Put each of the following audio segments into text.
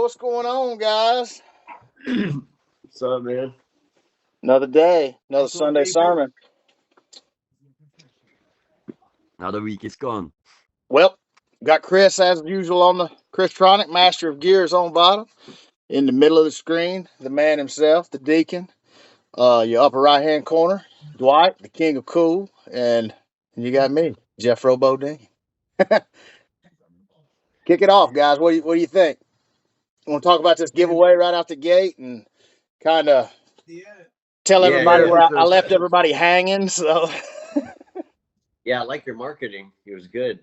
what's going on, guys? What's up, man? Another day, another What's up, Sunday people? sermon. Another week is gone. Well, got Chris as usual on the Christronic, Master of Gears on bottom. In the middle of the screen, the man himself, the deacon. Your upper right hand corner, Dwight, the king of cool, and you got me, Jeff Robodine. Kick it off, guys. What do you think? Want to talk about this Yeah, giveaway right out the gate and kind of yeah, tell Yeah, everybody yeah. yeah, where I Because left everybody hanging? So yeah. I like your marketing. It was good.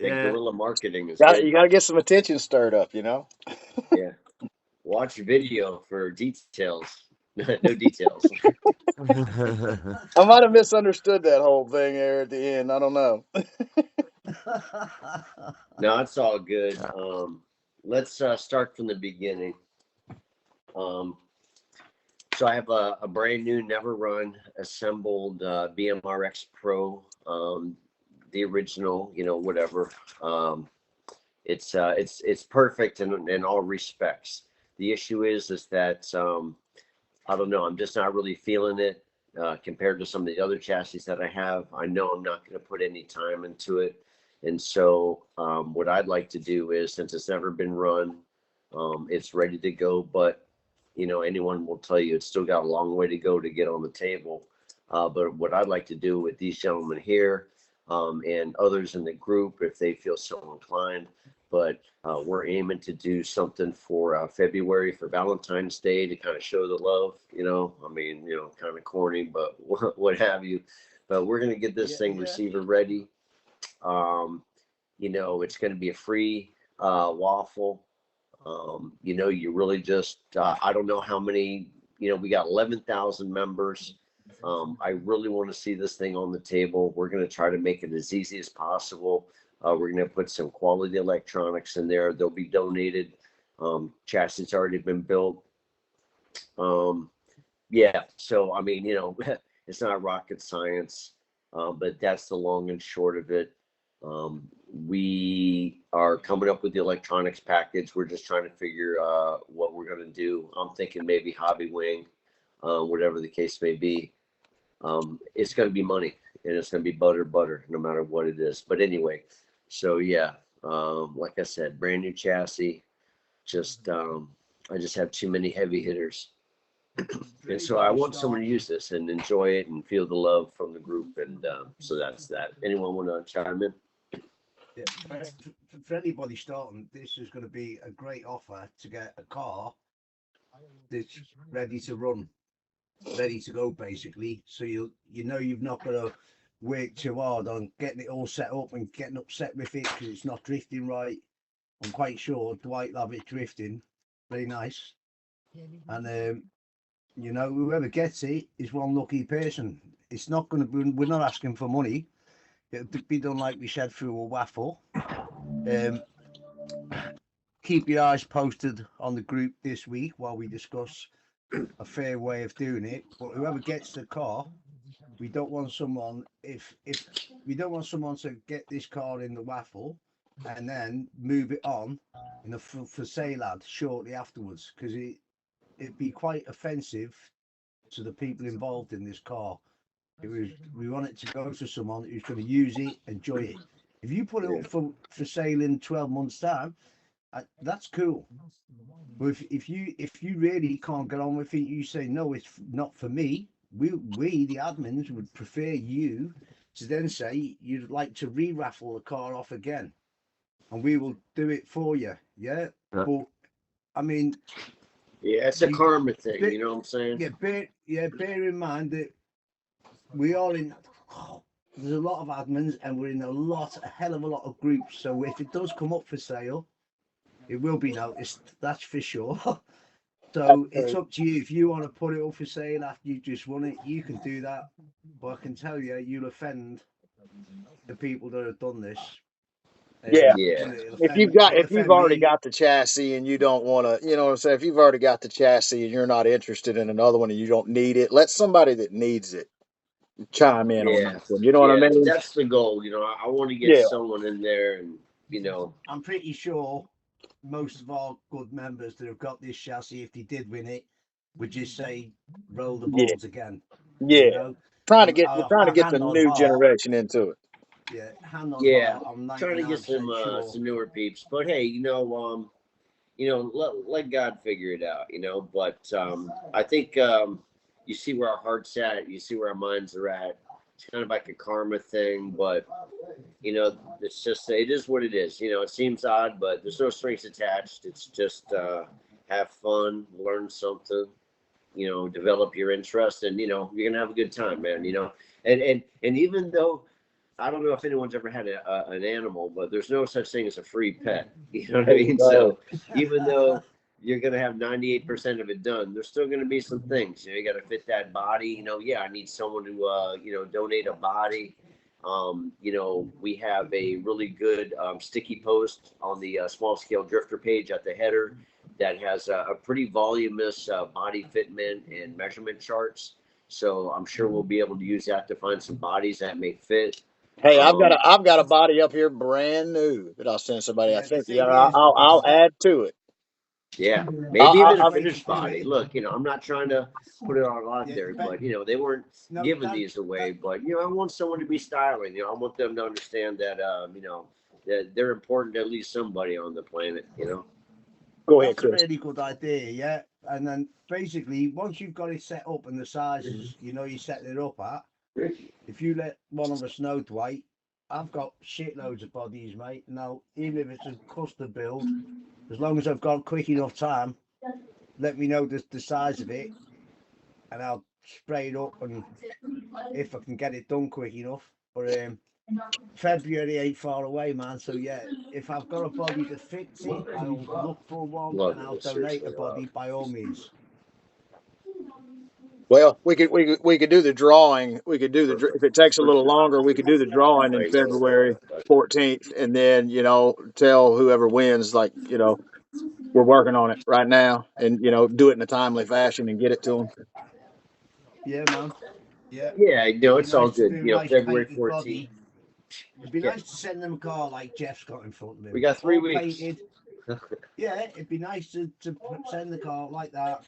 That yeah, guerrilla marketing is you good. got to get some attention stirred up, you know. Yeah. Watch video for details. No details. I might have misunderstood that whole thing there at the end. I don't know. No, it's all good. Let's start from the beginning. Um, so I have a brand new, never run, assembled BMRX Pro, the original, whatever. Um, it's perfect in all respects. The issue is that I don't know. I'm just not really feeling it compared to some of the other chassis that I have. I know I'm not going to put any time into it, and so what I'd like to do is, since it's never been run, it's ready to go. But anyone will tell you it's still got a long way to go to get on the table. But what I'd like to do with these gentlemen here and others in the group, if they feel so inclined, but we're aiming to do something for February for Valentine's Day to kind of show the love. I mean, kind of corny, but what have you. But we're gonna get this yeah, thing yeah. receiver ready. Um, it's gonna be a free waffle. You really just I don't know how many. We got 11,000 members. I really want to see this thing on the table. We're going to try to make it as easy as possible. We're going to put some quality electronics in there. They'll be donated. Chassis already been built. Um, yeah. So, I mean, it's not rocket science, but that's the long and short of it. We are coming up with the electronics package. We're just trying to figure what we're going to do. I'm thinking maybe hobby wing, whatever the case may be. It's going to be money, and it's going to be butter, no matter what it is. But anyway, so yeah, like I said, brand new chassis. Just I just have too many heavy hitters, and Ready so to I be want someone to started. use this and enjoy it and feel the love from the group. And so that's that. Anyone want to chime in? Yeah. For anybody starting, this is going to be a great offer to get a car that's ready to run, ready to go, basically. So you've not got to work too hard on getting it all set up and getting upset with it because it's not drifting right. I'm quite sure Dwight will have it drifting very nice, and whoever gets it is one lucky person. It's not going to be. We're not asking for money. It'll be done like we said through a waffle. Um, keep your eyes posted on the group this week while we discuss a fair way of doing it. But whoever gets the car, we don't want someone if we don't want someone to get this car in the waffle and then move it on in a for sale ad shortly afterwards, because it'd be quite offensive to the people involved in this car. We want it to go to someone who's going to use it, enjoy it. If you put it Yeah. up for sale in 12 months time, that's cool. But if you really can't get on with it, you say no, it's not for me. We the admins would prefer you to then say you'd like to re-raffle the car off again, and we will do it for you. Yeah, but I mean, Yeah, it's a you, karma thing. but You know what I'm saying? bear in mind that we are in. There's a lot of admins, and we're in a hell of a lot of groups. So if it does come up for sale, it will be noticed. That's for sure. So it's up to you. If you want to put it up for sale after you just won it, you can do that. But I can tell you, you'll offend the people that have done this. Yeah. Yeah. If It'll you've offend already me. got the chassis and you don't want to, you know what I'm saying? If you've already got the chassis and you're not interested in another one and you don't need it, let somebody that needs it chime in on Yeah. that one. You know what I Yeah. mean? That's the goal. I want to get Yeah. someone in there and, I'm pretty sure most of our good members that have got this chassis, if they did win it, would just say roll the Yeah, balls again. yeah. You know, We're trying to get the hand on new heart, generation into it. yeah, hand on Yeah, heart, I'm trying to get 99% sure. some newer peeps. But hey, let God figure it out. But I think you see where our heart's at. You see where our minds are at. It's kind of like a karma thing, but it's just it is what it is. It seems odd, but there's no strings attached. It's just have fun, learn something, develop your interest, and you're gonna have a good time, man. And even though I don't know if anyone's ever had an animal, but there's no such thing as a free pet. You know what I mean? So even though you're going to have 98% of it done, there's still going to be some things. You got to fit that body. Yeah, I need someone to, donate a body. We have a really good sticky post on the small scale drifter page at the header that has a pretty voluminous body fitment and measurement charts. So I'm sure we'll be able to use that to find some bodies that may fit. Hey, Um, I've got a body up here brand new that I'll send somebody. I Yeah, the think yeah, thing is, I'll add to it. yeah, I, maybe even a the I, way to finished do body. it, Look, I'm not trying to put it all out yeah, there, but but they weren't no, giving these away. But I want someone to be styling. I want them to understand that that they're important to at least somebody on the planet. Go ahead, that's a Chris. really good idea, yeah. And then basically, once you've got it set up and the sizes, you're setting it up at, if you let one of us know, Dwight, I've got shitloads of bodies, mate. Now, even if it's a custom build, as long as I've got quick enough time, let me know the size of it, and I'll spray it up. And if I can get it done quick enough, but February ain't far away, man. So yeah, if I've got a body that fits it, I'll look for one Love and I'll this, donate seriously a body by all means. Well, we could do the drawing. We could do if it takes a little Perfect. longer, we could do the drawing in February 14th, and then tell whoever wins, like we're working on it right now, and do it in a timely fashion and get it to them. Yeah, man. Yeah, Yeah, it'd be it's all nice to good. do a nice February painted 14th. body. It'd be Yeah, nice to send them a car like Jeff's got in front of we him, got 3 weeks. all painted. Yeah, it'd be nice to send the car like that,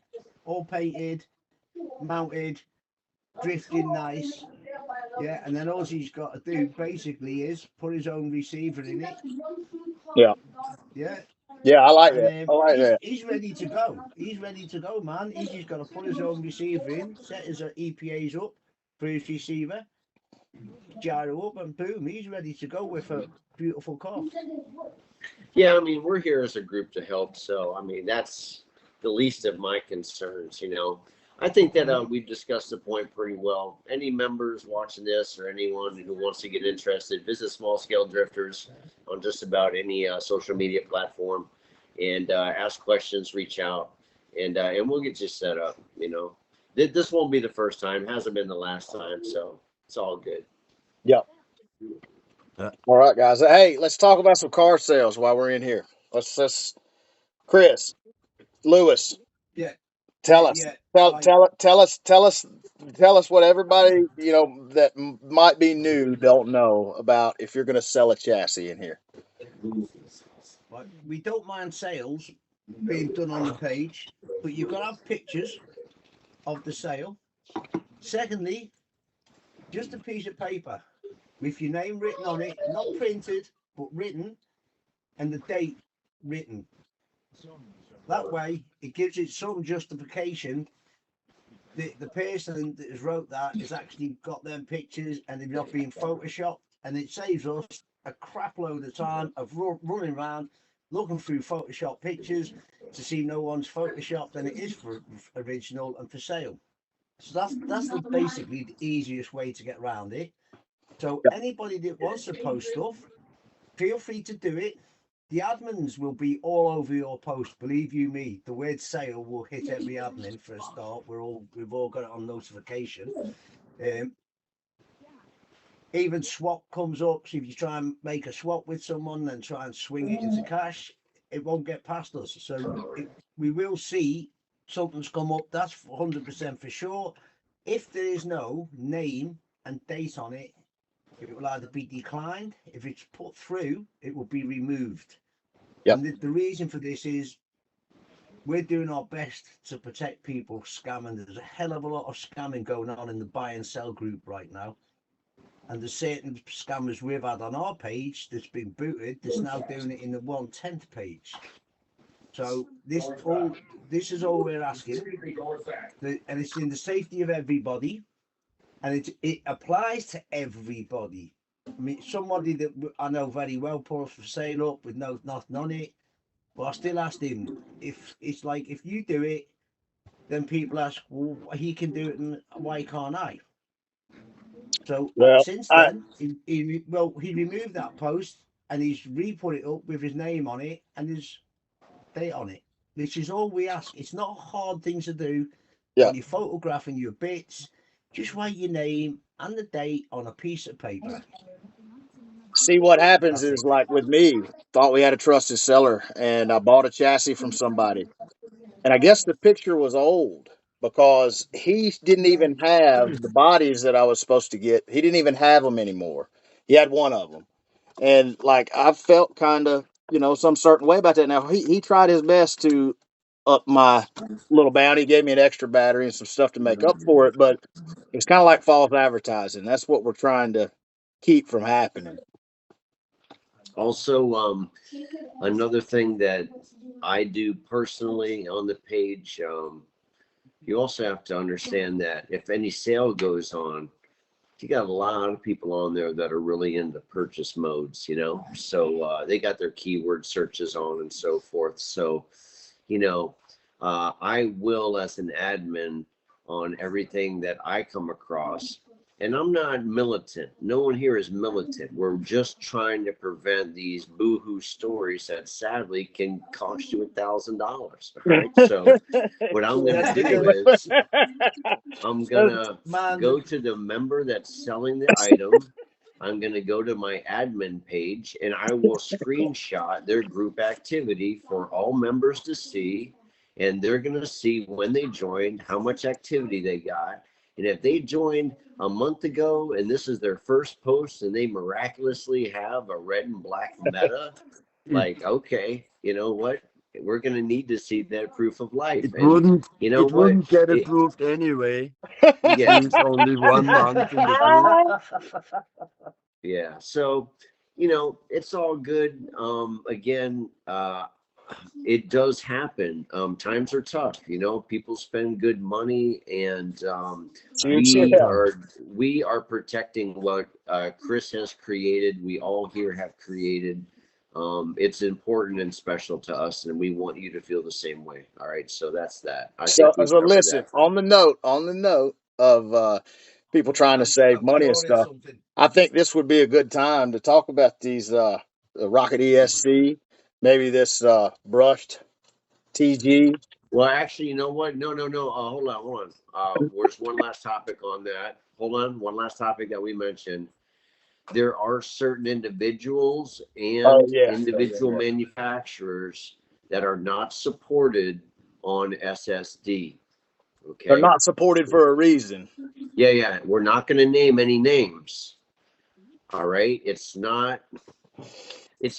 all painted, mounted, drifting nice. Yeah, and then all he's got to do basically is put his own receiver in it. Yeah, Yeah, yeah, I like and that. I like that. he's ready to go. He's ready to go, man. He's just got to put his own receiver in, set his EPAs up for his receiver, gyro up, and boom, he's ready to go with a beautiful car. Yeah, I mean, we're here as a group to help. So, I mean, that's the least of my concerns. I think that we've discussed the point pretty well. Any members watching this or anyone who wants to get interested, visit Small Scale Drifters on just about any social media platform and ask questions, reach out, and we'll get you set up. This won't be the first time, it hasn't been the last time, so it's all good. Yeah. All right, guys. Hey, let's talk about some car sales while we're in here. Let's Chris Lewis. Yeah, yeah, Tell us, yeah. tell Like, tell tell us tell us tell us what everybody that might be new don't know about if you're going to sell a chassis in here. we don't mind sales being done on the page, but you've got to have pictures of the sale. Secondly, just a piece of paper with your name written on it, not printed, but written, and the date written. That way, it gives it some justification that the person that has wrote that has actually got them pictures and they've not been photoshopped, and it saves us a crap load of time of running around looking through Photoshop pictures to see no one's photoshopped and it is for original and for sale. So that's basically the easiest way to get around it. So anybody that wants to post stuff, feel free to do it. The admins will be all over your post. Believe you me, the word sale will hit every admin for a start. We've all got it on notification. Even swap comes up. So if you try and make a swap with someone and try and swing it into cash, it won't get past us. So we will see something's come up. That's 100% for sure. If there is no name and date on it, it will either be declined. If it's put through, it will be removed. Yep. And the reason for this is we're doing our best to protect people scamming. There's a hell of a lot of scamming going on in the buy and sell group right now. And there's certain scammers we've had on our page that's been booted that's now doing it in the 1/10 page. So this is all we're asking. And it's in the safety of everybody. And it applies to everybody. I mean, somebody that I know very well put us for sale up with nothing on it. But I still asked him if it's like if you do it, then people ask, well, he can do it, and why can't I? So Well, since then, he removed that post and he's re-put it up with his name on it and his date on it, which is all we ask. It's not a hard thing to do. yeah. When you're photographing your bits, just write your name and the date on a piece of paper. See, what happens That's it. is like with me, thought we had a trusted seller, and I bought a chassis from somebody, and I guess the picture was old because he didn't even have the bodies that I was supposed to get. He didn't even have them anymore. He had one of them, and like I felt kind of some certain way about that. Now he tried his best to up my little bounty, gave me an extra battery and some stuff to make up for it, but it's kind of like false advertising. That's what we're trying to keep from happening. Also, another thing that I do personally on the page, you also have to understand that if any sale goes on, you got a lot of people on there that are really into purchase modes, so they got their keyword searches on and so forth. So, I will, as an admin, on everything that I come across. And I'm not militant. No one here is militant. We're just trying to prevent these boohoo stories that sadly can cost you $1,000. All right. So what I'm going to do is I'm going to go to the member that's selling the item. I'm going to go to my admin page and I will screenshot their group activity for all members to see. And they're going to see when they joined, how much activity they got. And if they joined a month ago and this is their first post and they miraculously have a red and black meta, like, okay, you know what? We're going to need to see that proof of life. It And wouldn't you know it what? wouldn't get approved anyway. It Yeah. means only 1 month in the group. Yeah. So, it's all good. Again, it does happen. Times are tough. People spend good money, and we Yeah. are protecting what Chris has created. We all here have created. It's important and special to us, and we want you to feel the same way. All right. So that's that. I So, think we've so covered listen, that. on the note of people trying to save I've money and thought of stuff, something. I think this would be a good time to talk about these Rocket ESC, maybe this brushed TG. Well, actually, you know what? No, no, no. Hold on, hold on. There's one last topic on that. Hold on. One last topic that we mentioned. There are certain individuals Oh and yeah, individual manufacturers that are not supported on SSD. they're Okay. not supported for a reason. Yeah, yeah. We're not going to name any names. All right. It's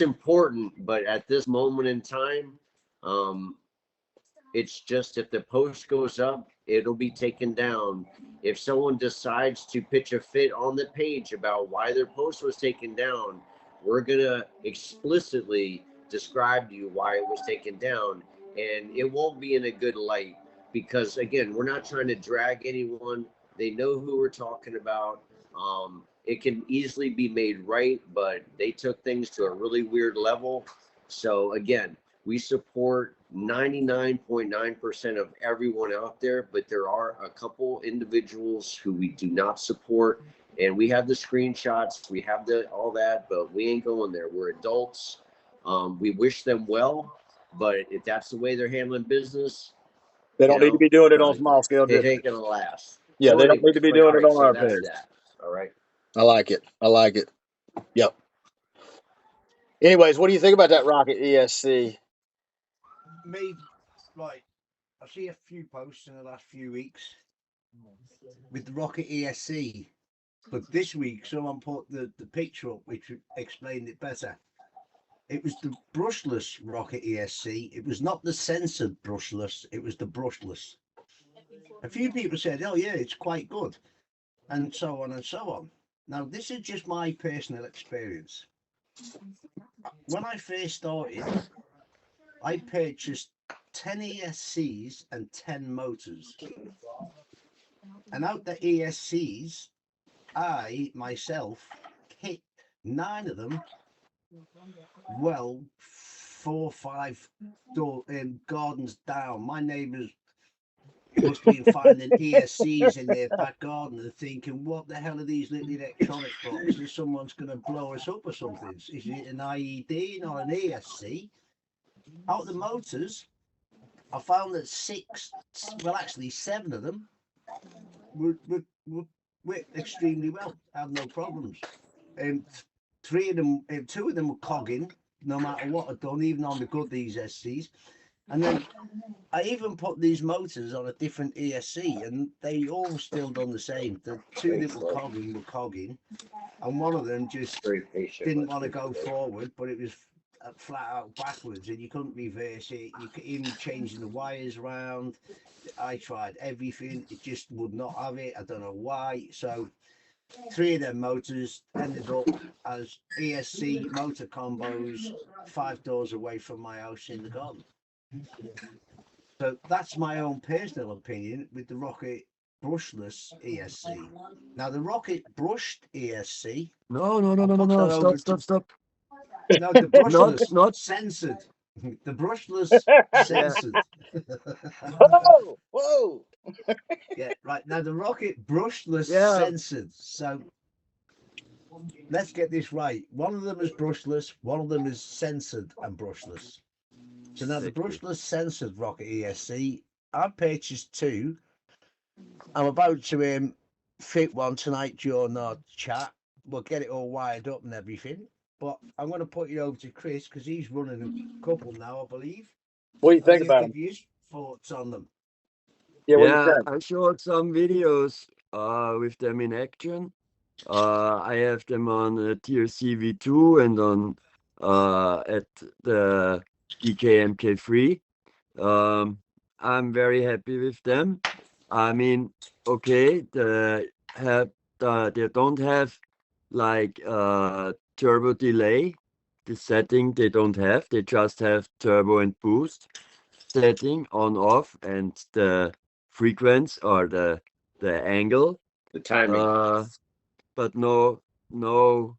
important, but at this moment in time, um, it's just if the post goes up, it'll be taken down. If someone decides to pitch a fit on the page about why their post was taken down, we're going to explicitly describe to you why it was taken down. And it won't be in a good light because, again, we're not trying to drag anyone. They know who we're talking about. It can easily be made right, but they took things to a really weird level. So, again, we support 99.9% of everyone out there, but there are a couple individuals who we do not support. And we have the screenshots, we have all that, but we ain't going there. We're adults. We wish them well, but if that's the way they're handling business, They don't need to be doing it uh, on small scale it drifting. ain't gonna last. Yeah, So, they don't need to anyways, be but doing all it right, on so our that's page. that. All right. I like it. I like it. Yep. Anyways, what do you think about that Rocket ESC? Me, right. I see a few posts in the last few weeks with the Rocket ESC, but this week someone put the picture up which explained it better. It was the brushless Rocket ESC. It was not the censored brushless. It was the brushless. A few people said, "Oh yeah, it's quite good," and so on and so on. Now, this is just my personal experience. When I first started, I purchased 10 ESCs and 10 motors. And out the ESCs, I myself hit 9 of them, well, 4 or 5 gardens down. My neighbours must have been finding ESCs in their back garden and thinking, what the hell are these little electronic boxes? Someone's going to blow us up or something. Is it an IED, not an ESC? Out the motors, I found that 7 of them were extremely well. I had no problems. 2 of them were cogging, no matter what I'd done, even on the good ESCs. And then I even put these motors on a different ESC, and they all still done the same. The 2 that were cogging, and one of them just didn't want to go forward, but it was flat out backwards, and you couldn't reverse it. You could even changing the wires around. I tried everything; it just would not have it. I don't know why. So 3 of them motors ended up as ESC motor combos 5 doors away from my house in the garden. So that's my own personal opinion with the Rocket brushless ESC. Now the Rocket brushed ESC. No. Stop. No, the brushless censored. The brushless censored. Whoa! Yeah, right. Now the Rocket brushless censored. So let's get this right. One of them is brushless, one of them is censored and brushless. So now the brushless censored Rocket ESC, I purchased 2. I'm about to fit one tonight during our chat. We'll get it all wired up and everything. But I'm going to put you over to Chris because he's running a couple now, I believe. What do you think about them? Give you his thoughts on them. Yeah, I showed some videos with them in action. I have them on TRC V2 and on at the DKMK3. I'm very happy with them. I mean, okay, they don't have like turbo delay. The setting they don't have. They just have turbo and boost setting on off and the frequency or the angle. The timing. But no now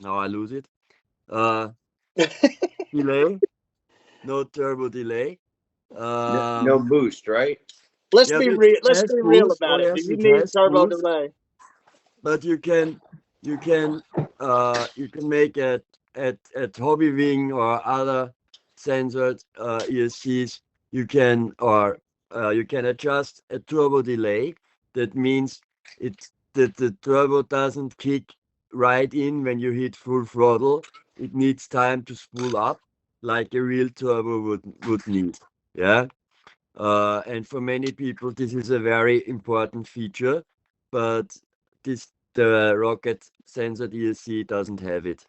I lose it. Delay. No turbo delay. No boost, right? Let's be real. Let's be real about it. Do Yes, you it need has turbo boost, delay? but you can make it at Hobby Wing or other censored ESCs. You can adjust a turbo delay. That means that the turbo doesn't kick right in when you hit full throttle. It needs time to spool up like a real turbo would need. Yeah. And for many people, this is a very important feature, but the Rocket Sensor DSC doesn't have it.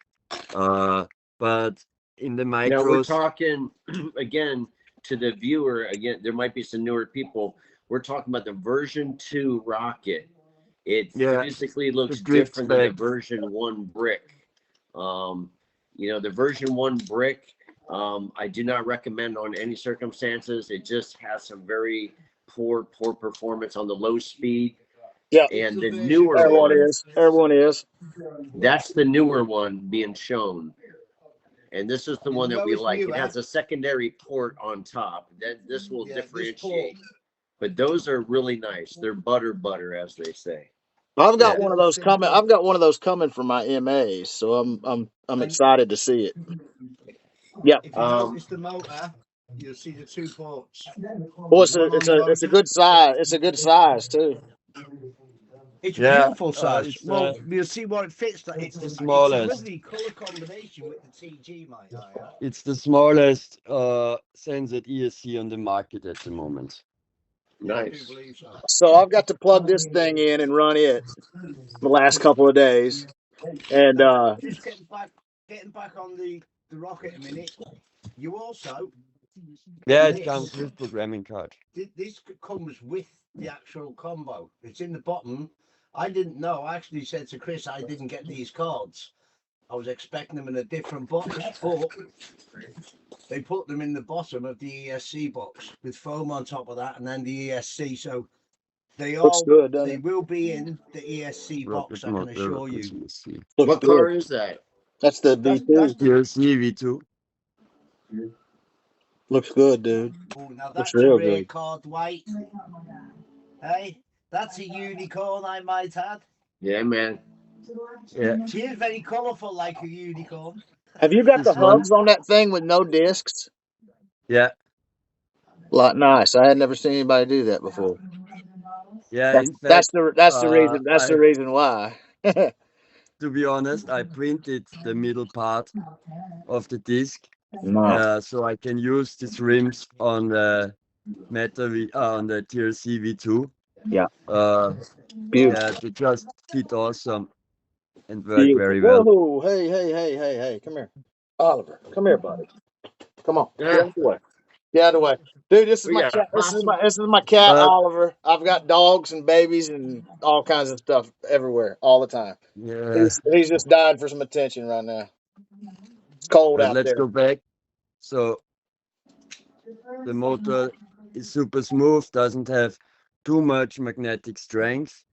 But in the micros, now we're talking again to the viewer. Again, there might be some newer people. We're talking about the version 2 Rocket. It physically looks different than the version 1 brick. The version 1 brick, I do not recommend on any circumstances. It just has some very poor performance on the low speed. Yeah, and the newer everyone is. That's the newer one being shown, and this is the one that we like. It has a secondary port on top. This will differentiate. But those are really nice. They're butter, as they say. I've got one of those coming. I've got one of those coming for my MAs, so I'm excited to see it. Yeah. If you notice the motor, you'll see the 2 ports. Well, it's a good size. It's a good size too. It's a beautiful size. Well, we'll see what it fits. It's the smallest. It's a lovely color combination with the TG, might I add. It's the smallest censored ESC on the market at the moment. Nice. So I've got to plug this thing in and run it the last couple of days. And Just getting back on the rocket a minute. You also Yeah, it this comes with programming card. this comes with the actual combo. It's in the bottom. I didn't know. I actually said to Chris I didn't get these cards. I was expecting them in a different box, but they put them in the bottom of the ESC box with foam on top of that, and then the ESC. So looks good, doesn't they it? will be in the ESC box. Rocket I can motor, assure rocket you. CSC. Looks What good. car is that? That's the That's V2. the. TLC V2. Looks good, dude. Oh, now Looks that's a real rare good. card, Dwight. Hey, that's a unicorn, I might add. Yeah, man. Yeah, She is very colourful, like a unicorn. Have you got the this one. hubs on that thing with no discs? Yeah, Lot nice. I had never seen anybody do that before. yeah. That's In that's fact, the that's the reason. That's the I, reason why. to be honest, I printed the middle part of the disc, Nice. so I can use these rims on the on the TLC V2. Yeah. Uh, Beautiful. yeah, they just fit awesome and work Beautiful. very well. Whoa! Hey, hey, hey, hey, hey! Come here, Oliver. Come here, buddy. Come on. Get out Ah, of the way. Get out of the way, dude. This is we my got a cat. possum. This is my cat, But Oliver. I've got dogs and babies and all kinds of stuff everywhere, all the time. yeah, He's just dying for some attention right now. It's cold but out let's there. go back. So the motor is super smooth, doesn't have too much magnetic strength,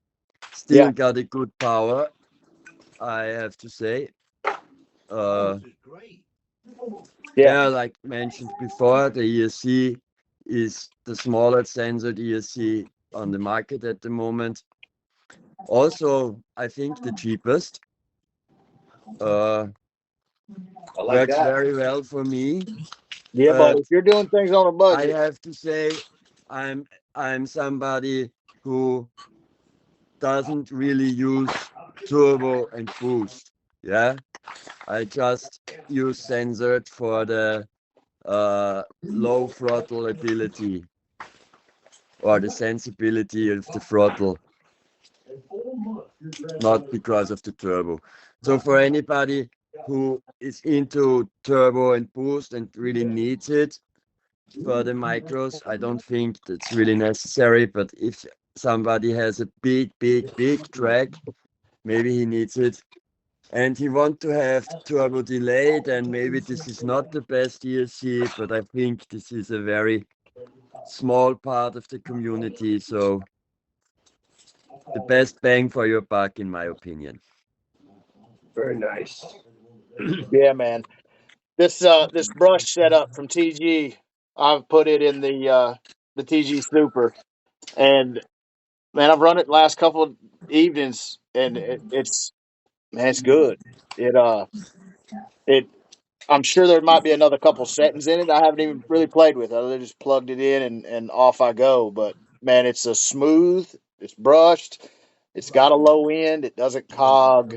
Yeah, still got a good power, I have to say. Uh, This is great. yeah, yeah, like mentioned before, the ESC is the smaller censored ESC on the market at the moment. Also, I think the cheapest. Uh, I like works that. very well for me, yeah, buddy. but If you're doing things on a I budget, have to say I'm I'm somebody who doesn't really use turbo and boost. Yeah, I just use censored for the low throttle ability or the sensibility of the throttle, not because of the turbo. So for anybody who is into turbo and boost and really needs it for the micros, I don't think that's really necessary. But if somebody has a big track, maybe he needs it. And he want to have turbo delay, then maybe this is not the best ESC, but I think this is a very small part of the community. So the best bang for your buck, in my opinion. Very nice. yeah, man. This brush setup from TG, I've put it in the TG Super, and man, I've run it last couple of evenings, and it's man, it's good. It it I'm sure there might be another couple settings in it I haven't even really played with. I just plugged it in and off I go. But man, it's a smooth. It's brushed. It's got a low end. It doesn't cog.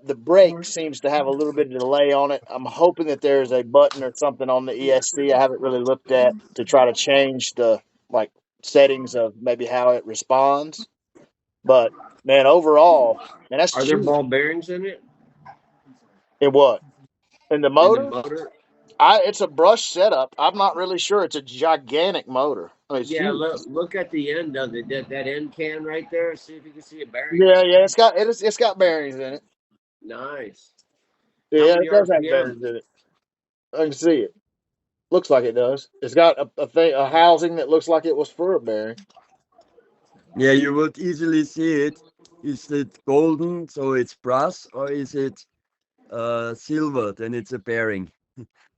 The brake seems to have a little bit of delay on it. I'm hoping that there's a button or something on the ESC I haven't really looked at to try to change the like settings of maybe how it responds. But man, overall, man, that's Are there cheap. ball bearings in it? In what? In the In the motor? motor? It's a brush setup. I'm not really sure. It's a gigantic motor. I mean, it's Yeah, huge. look at the end of it. That end can right there. See if you can see a bearing. Yeah, yeah. It's got bearings in it. Nice. How Yeah, many it does have RPM? bearings in it. I can see it. Looks like it does. It's got a housing that looks like it was for a bearing. Yeah, you would easily see it. Is it golden, so it's brass, or is it silver, then it's a bearing?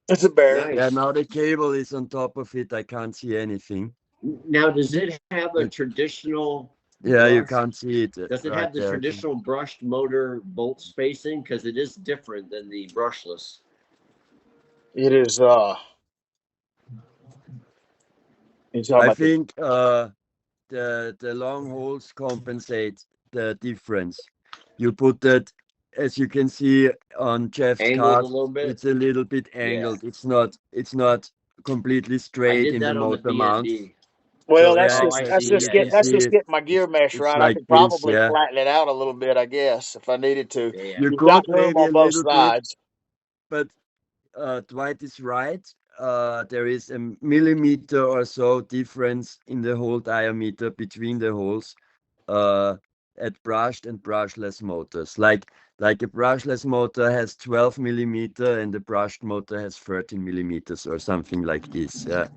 It's a bearing. Yeah, Nice. now the cable is on top of it. I can't see anything. Now, does it have a It, traditional yeah, you brush? can't see it Does it right have the there. traditional brushed motor bolt spacing? Because it is different than the brushless. It is. You talking I about the? think the long holes compensate the difference. You put that, as you can see on Jeff's Angled a card, little bit? it's a little bit Yeah. angled. It's not completely I straight did in the that on the motor mount. BND. Well, So that's yeah, Oh, just I that's see. just Yeah, get you yeah, that's just see, getting my gear mesh it's right. I like could this. probably Yeah, flatten it out a little bit, I guess, if I needed to. yeah, yeah. you You've got could room maybe on a both little bit, sides. but Dwight is right. There is a millimeter or so difference in the hole diameter between the holes uh, at brushed and brushless motors. Like a brushless motor has 12 millimeter and the brushed motor has 13 millimeters or something like this. Yeah.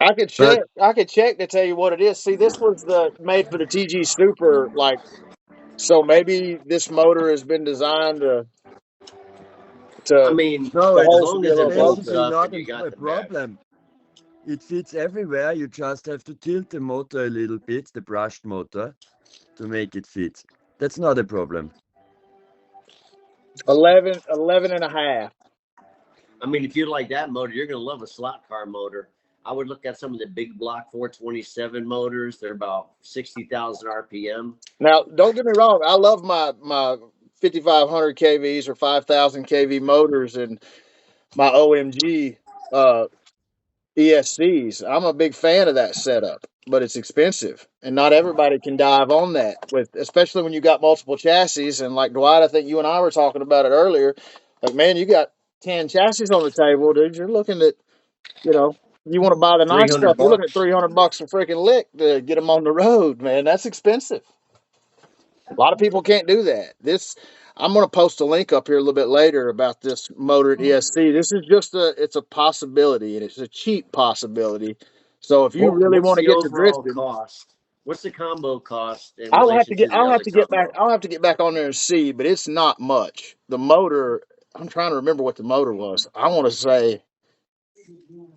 I could check. But I could check to tell you what it is. See, this was the made for the TG Super, like so. Maybe this motor has been designed to I to mean, no, the as holes to long be a as little it holds closer. basically up not and you got a the mesh. problem. It fits everywhere. You just have to tilt the motor a little bit, the brushed motor, to make it fit. That's not a problem. 11 and a half. I mean, if you like that motor, you're going to love a slot car motor. I would look at some of the big block 427 motors. They're about 60,000 RPM. Now, don't get me wrong. I love my 5500 kVs or 5000 kV motors and my OMG uh, ESCs. I'm a big fan of that setup, but it's expensive, and not everybody can dive on that. With especially when you got multiple chassis, and like Dwight, I think you and I were talking about it earlier. Like, man, you got 10 chassis on the table, dude. You're looking at, you know, you want to buy the nice 300 stuff. You're looking at bucks. $300 a freaking lick to get them on the road, man. That's expensive. A lot of people can't do that. This I'm going to post a link up here a little bit later about this motor at ESC. This is just it's a possibility, and it's a cheap possibility. So if you really What's want to the get to overall drifting, cost? What's the combo cost in relation to the I'll have other to get back combo? I'll have to get back on there and see, but it's not much. The motor, I'm trying to remember what the motor was. I want to say,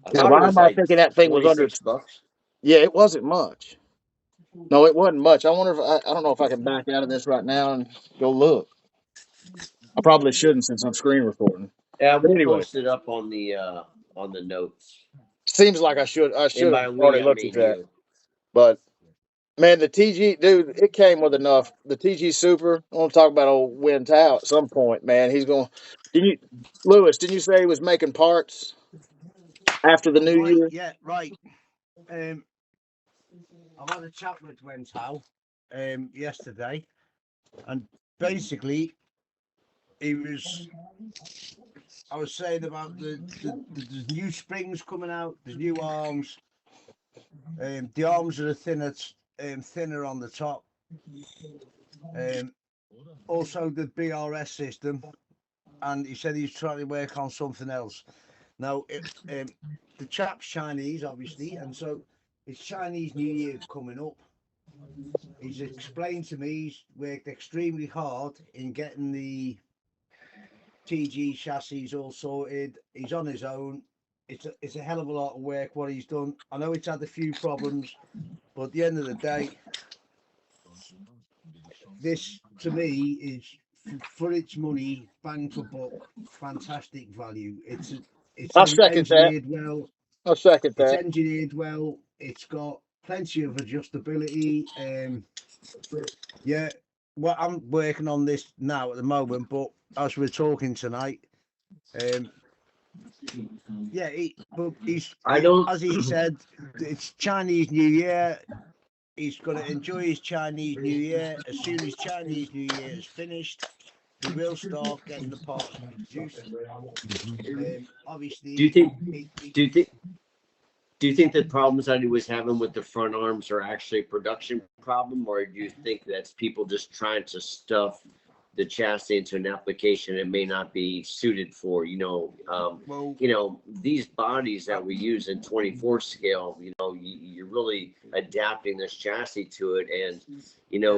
I God, thought it why was am I like thinking that thing was under? 26 bucks. Yeah, it wasn't much. No, it wasn't much. I wonder if I don't know if I can back out of this right now and go look. I probably shouldn't since I'm screen recording. Yeah, But we'll anyway, post it up on the notes. seems like I And should have by we, already I looked at mean that. you. But man, the TG dude, it came with enough. The TG Super. I want to talk about old Win Tao at some point, man. He's going. Did you, Lewis? Didn't you say he was making parts after the Oh, new right, year? yeah, right. Um, I've had a chat with Wenthow yesterday, and basically, he was. I was saying about the new springs coming out, the new arms. The arms are thinner on the top. Also, the BRS system, and he said he's trying to work on something else. Now, the chap's Chinese, obviously, and so it's Chinese New Year coming up. He's explained to me he's worked extremely hard in getting the TG chassis all sorted. He's on his own. It's a hell of a lot of work what he's done. I know it's had a few problems, but at the end of the day, this to me is for its money, bang for buck, fantastic value. It's I'll second that. engineered well. I'll second It's that. engineered well. It's got plenty of adjustability. Yeah, well, I'm working on this now at the moment, but as we're talking tonight, yeah, I don't. as he said, it's Chinese New Year. He's going to enjoy his Chinese New Year. As soon as Chinese New Year is finished, he will start getting the parts produced. Do you Obviously, think? Do you think? Do you think the problems that he was having with the front arms are actually a production problem, or do you think that's people just trying to stuff the chassis into an application it may not be suited for? well, These bodies that we use in 24 scale. You're really adapting this chassis to it, and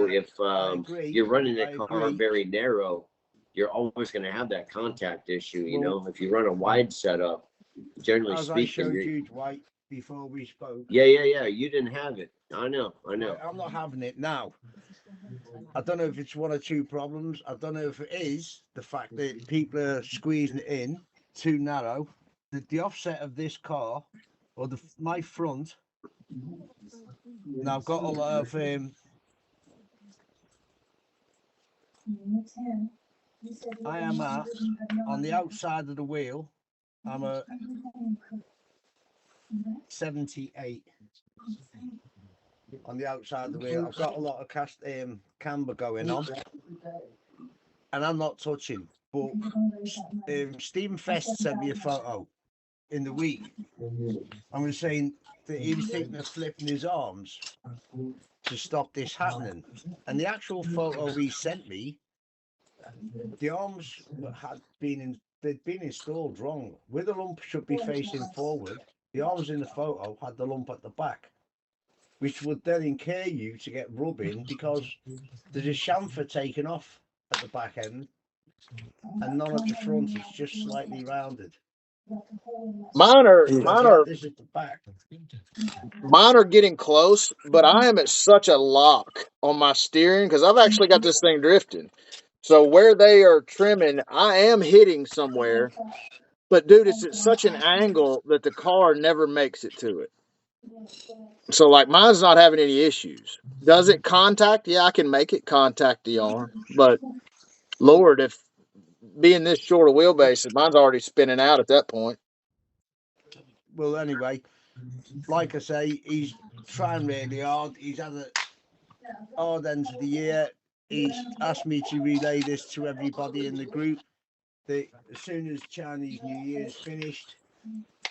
yeah, if I agree. you're running a I car agree. very narrow, you're always going to have that contact issue. Well, If you run a wide setup, generally as I speaking, showed you, Dwight, before we spoke, yeah. You didn't have it. I know. right, I'm not having it now. I don't know if it's one or two problems. I don't know if it is the fact that people are squeezing it in too narrow. The offset of this car, or my front. Now I've got a lot of I am at on the outside of the wheel. I'm a 78. on the outside of the wheel. I've got a lot of camber going on, and I'm not touching. But Stephen Fest sent me a photo in the week, and was saying that he was thinking of flipping his arms to stop this happening. And the actual photo he sent me, the arms they'd been installed wrong. Where the lump should be facing forward, the arms in the photo had the lump at the back, which would then incur you to get rubbing because there's a chamfer taken off at the back end and none at the front. It's just slightly rounded. Mine are So if mine you had are this at the back, mine are getting close, but I am at such a lock on my steering because I've actually got this thing drifting. So where they are trimming, I am hitting somewhere. But dude, it's at such an angle that the car never makes it to it. So like mine's not having any issues. Does it contact? Yeah, I can make it contact the arm. But Lord, if being this short a wheelbase, mine's already spinning out at that point. well, anyway, like I say, he's trying really hard. He's had a hard end of the year. He's asked me to relay this to everybody in the group that as soon as Chinese New Year is finished,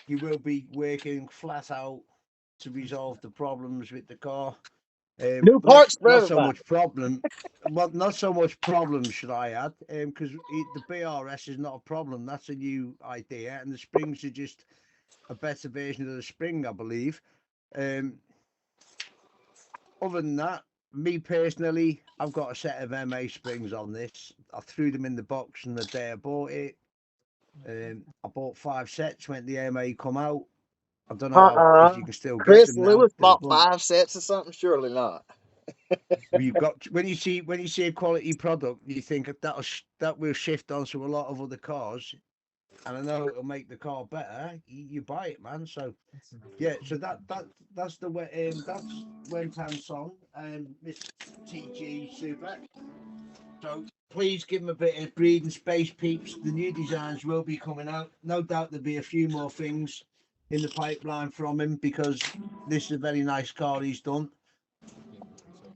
he will be working flat out to resolve the problems with the car. New parts for Not so everybody. much problem. Well, not so much problem, should I add? Because the BRS is not a problem. That's a new idea, and the springs are just a better version of the spring, I believe. Other than that, me personally, I've got a set of MA springs on this. I threw them in the box on the day I bought it. I bought 5 sets when the MA come out. I don't know if you can still get Chris them now. Lewis bought 5 sets or something. Surely not. You've got when you see a quality product, you think that will shift onto a lot of other cars, and I know it'll make the car better. You buy it, man. So yeah, so that's the way. That's Wentan Song and Miss TG Super. So please give him a bit of breathing space, peeps. The new designs will be coming out. No doubt there'll be a few more things in the pipeline from him because this is a very nice car he's done.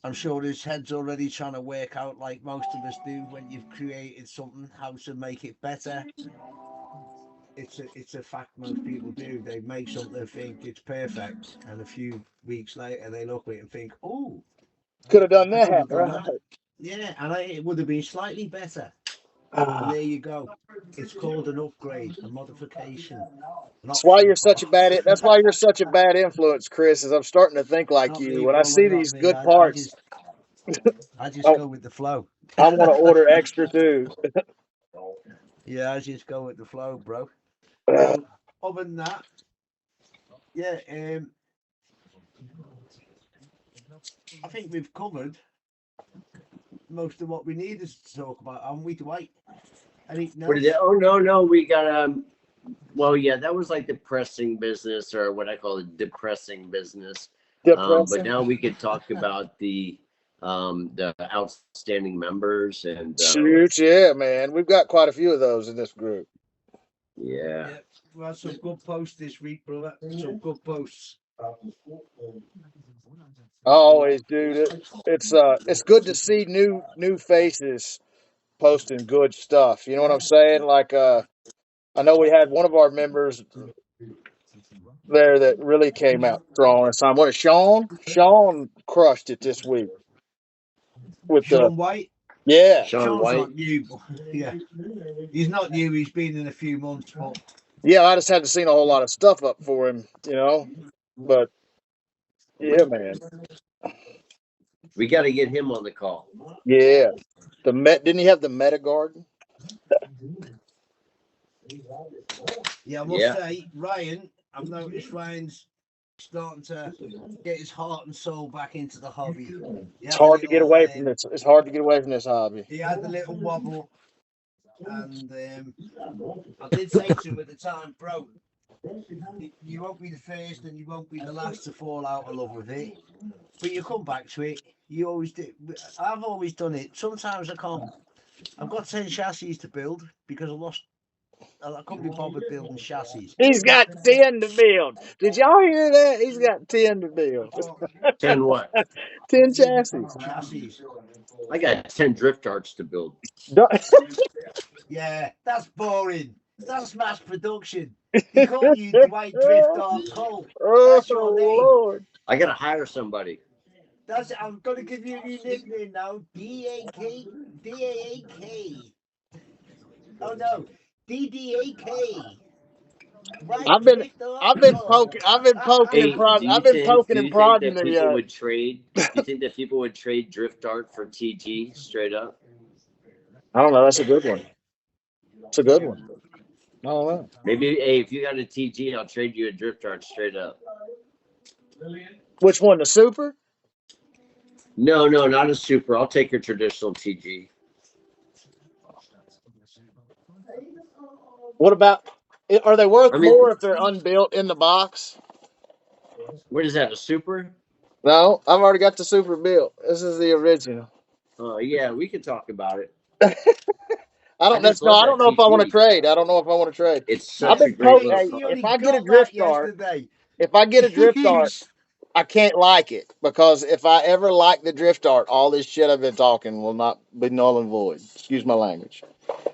I'm sure his head's already trying to work out, like most of us do, when you've created something, how to make it better. It's a fact most people do. They make something think it's perfect, and a few weeks later they look at it and think, "Oh, Could have done I could that, have done right? that." Yeah, and it would have been slightly better. And Ah, there you go. It's called an upgrade, a modification, an that's why option you're such car. a bad. That's why you're such a bad influence, Chris. Is I'm starting to think like Not you. me, When I brother. see Not these me. good parts, I just I, go with the flow. I want to order extra too. Yeah, I just go with the flow, bro. Ah, So other than that, yeah, I think we've covered most of what we needed to talk about, haven't we, Dwight? Anything What did it? else? Oh no, we got well, yeah, that was like the pressing business, or what I call the depressing business. But Depressing. now we could talk about the outstanding members and Shoot, yeah, man. We've got quite a few of those in this group. yeah. Yeah, we had some good posts this week, brother. Some good posts. I always do. It's good to see new faces posting good stuff. You know what I'm saying? Like I know we had one of our members there that really came out strong this time. What is Sean? Sean crushed it this week with the Sean White. yeah. Sean Sean's White. not new, but yeah, he's not new. He's been in a few months, but Yeah, I just hadn't seen a whole lot of stuff up for him, you know. But yeah, man. We got to get him on the call. Yeah. The Met didn't he have the Meta Garden? yeah, I must Yeah. say, Ryan. I've noticed Ryan's starting to get his heart and soul back into the hobby. He It's had a hard to get little, away from this. It's hard to get away from this hobby. he had a little wobble, and I did say to him at the time, bro, you won't be the first and you won't be the last to fall out of love with it, but you come back to it. You always do. I've always done it. Sometimes I can't. I've got 10 chassis to build because I lost I couldn't be bothered building chassis. He's got 10 to build. Did y'all hear that? He's got 10 to build. Well, 10 what? 10 chassis. chassis. I got 10 drift darts to build. Yeah, that's boring. That's mass production. They call you Dwight Drift Dart Cole. That's your name. Lord. I got to hire somebody. That's I'm gonna give you a new nickname now. DAAK. Oh no, DDAK. I've been poking Hey, I've been poking do and you think prodding that people the would trade? Do you think that people would trade drift dart for TG straight up? I don't know, that's a good one. It's a good one. I don't know. Maybe, hey, if you got a TG, I'll trade you a drift dart straight up. Which one, the super? No, not a super. I'll take your traditional TG. What about, are they worth I mean, more if they're unbuilt in the box? what is that, a super? No, I've already got the super built. This is the original. Yeah, we could talk about it. I just love I that don't know if I want to TG. trade. I don't know if I want to trade. It's I've such a been great poking. little Hey, He car. if only I get a got that drift dart, yesterday. if I get a drift dart, I can't like it, because if I ever like the drift dart, all this shit I've been talking will not be null and void. Excuse my language.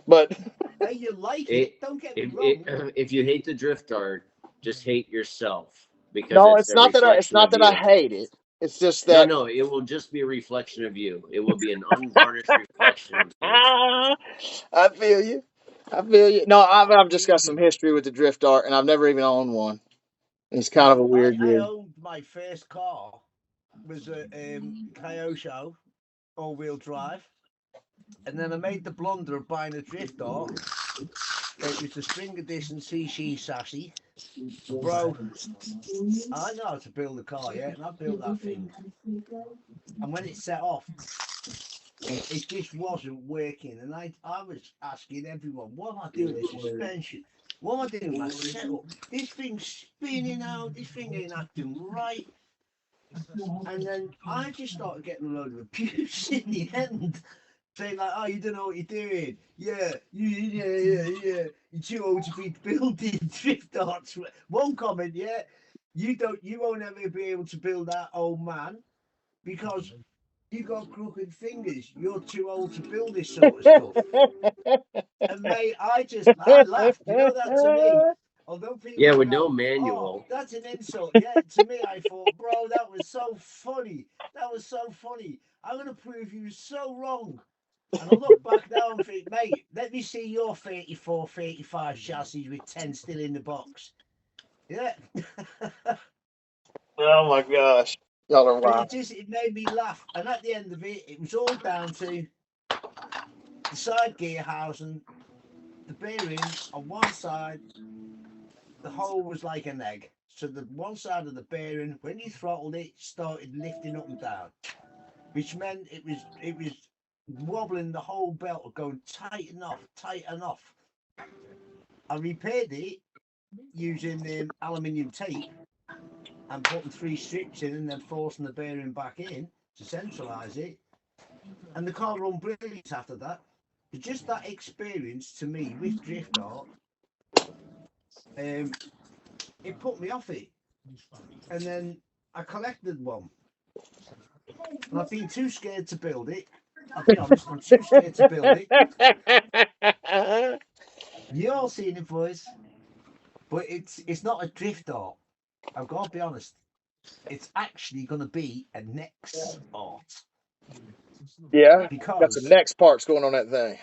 But Hey, you like it? Don't get me wrong. If you hate the drift dart, just hate yourself, because no, it's a it's reflection not of that I you. hate it. It's just No, that it will just be a reflection of you. It will be an unvarnished reflection of you. I feel you. I feel you. No, I've just got some history with the drift dart, and I've never even owned one. It's kind of a Well, weird I gig. owned my first car was a Kyosho all-wheel drive, and then I made the blunder of buying a drift dart. It was the Spring Edition CC chassis. Bro, I know how to build a car, yeah, and I built that thing. And when it set off, it just wasn't working. And I was asking everyone, what am I doing? The suspension. What am I doing? My setup. This thing's spinning out. This thing ain't acting right. And then I just started getting a load of abuse in the end. Saying like, oh, you don't know what you're doing. Yeah, yeah. You're too old to be building drift darts. One comment, yeah. You won't ever be able to build that, old man, because you got crooked fingers. You're too old to build this sort of stuff. And mate, I laughed. You know that to me. Although people Yeah, will with no go, oh, manual. that's an insult. Yeah, to me, I thought, bro, that was so funny. That was so funny. I'm gonna prove you so wrong. And I look back now and think, mate, let me see your 34, 35 chassis with 10 still in the box. Yeah. Oh my gosh, y'all are But wild. it made me laugh. And at the end of it, it was all down to the side gear housing, the bearing on one side, the hole was like an egg. So the one side of the bearing, when you throttled it, started lifting up and down, which meant it was wobbling the whole belt, going tighten off. I repaired it using aluminium tape and putting 3 strips in and then forcing the bearing back in to centralise it. And the car run brilliant after that. But just that experience to me with drift art, it put me off it. And then I collected one. And I've been too scared to build it. I'll be honest, I'm too scared to build it. You all seen it, boys. But it's not a drift art. I've got to be honest. It's actually going to be a next art. Yeah, got some Because next parts going on that thing.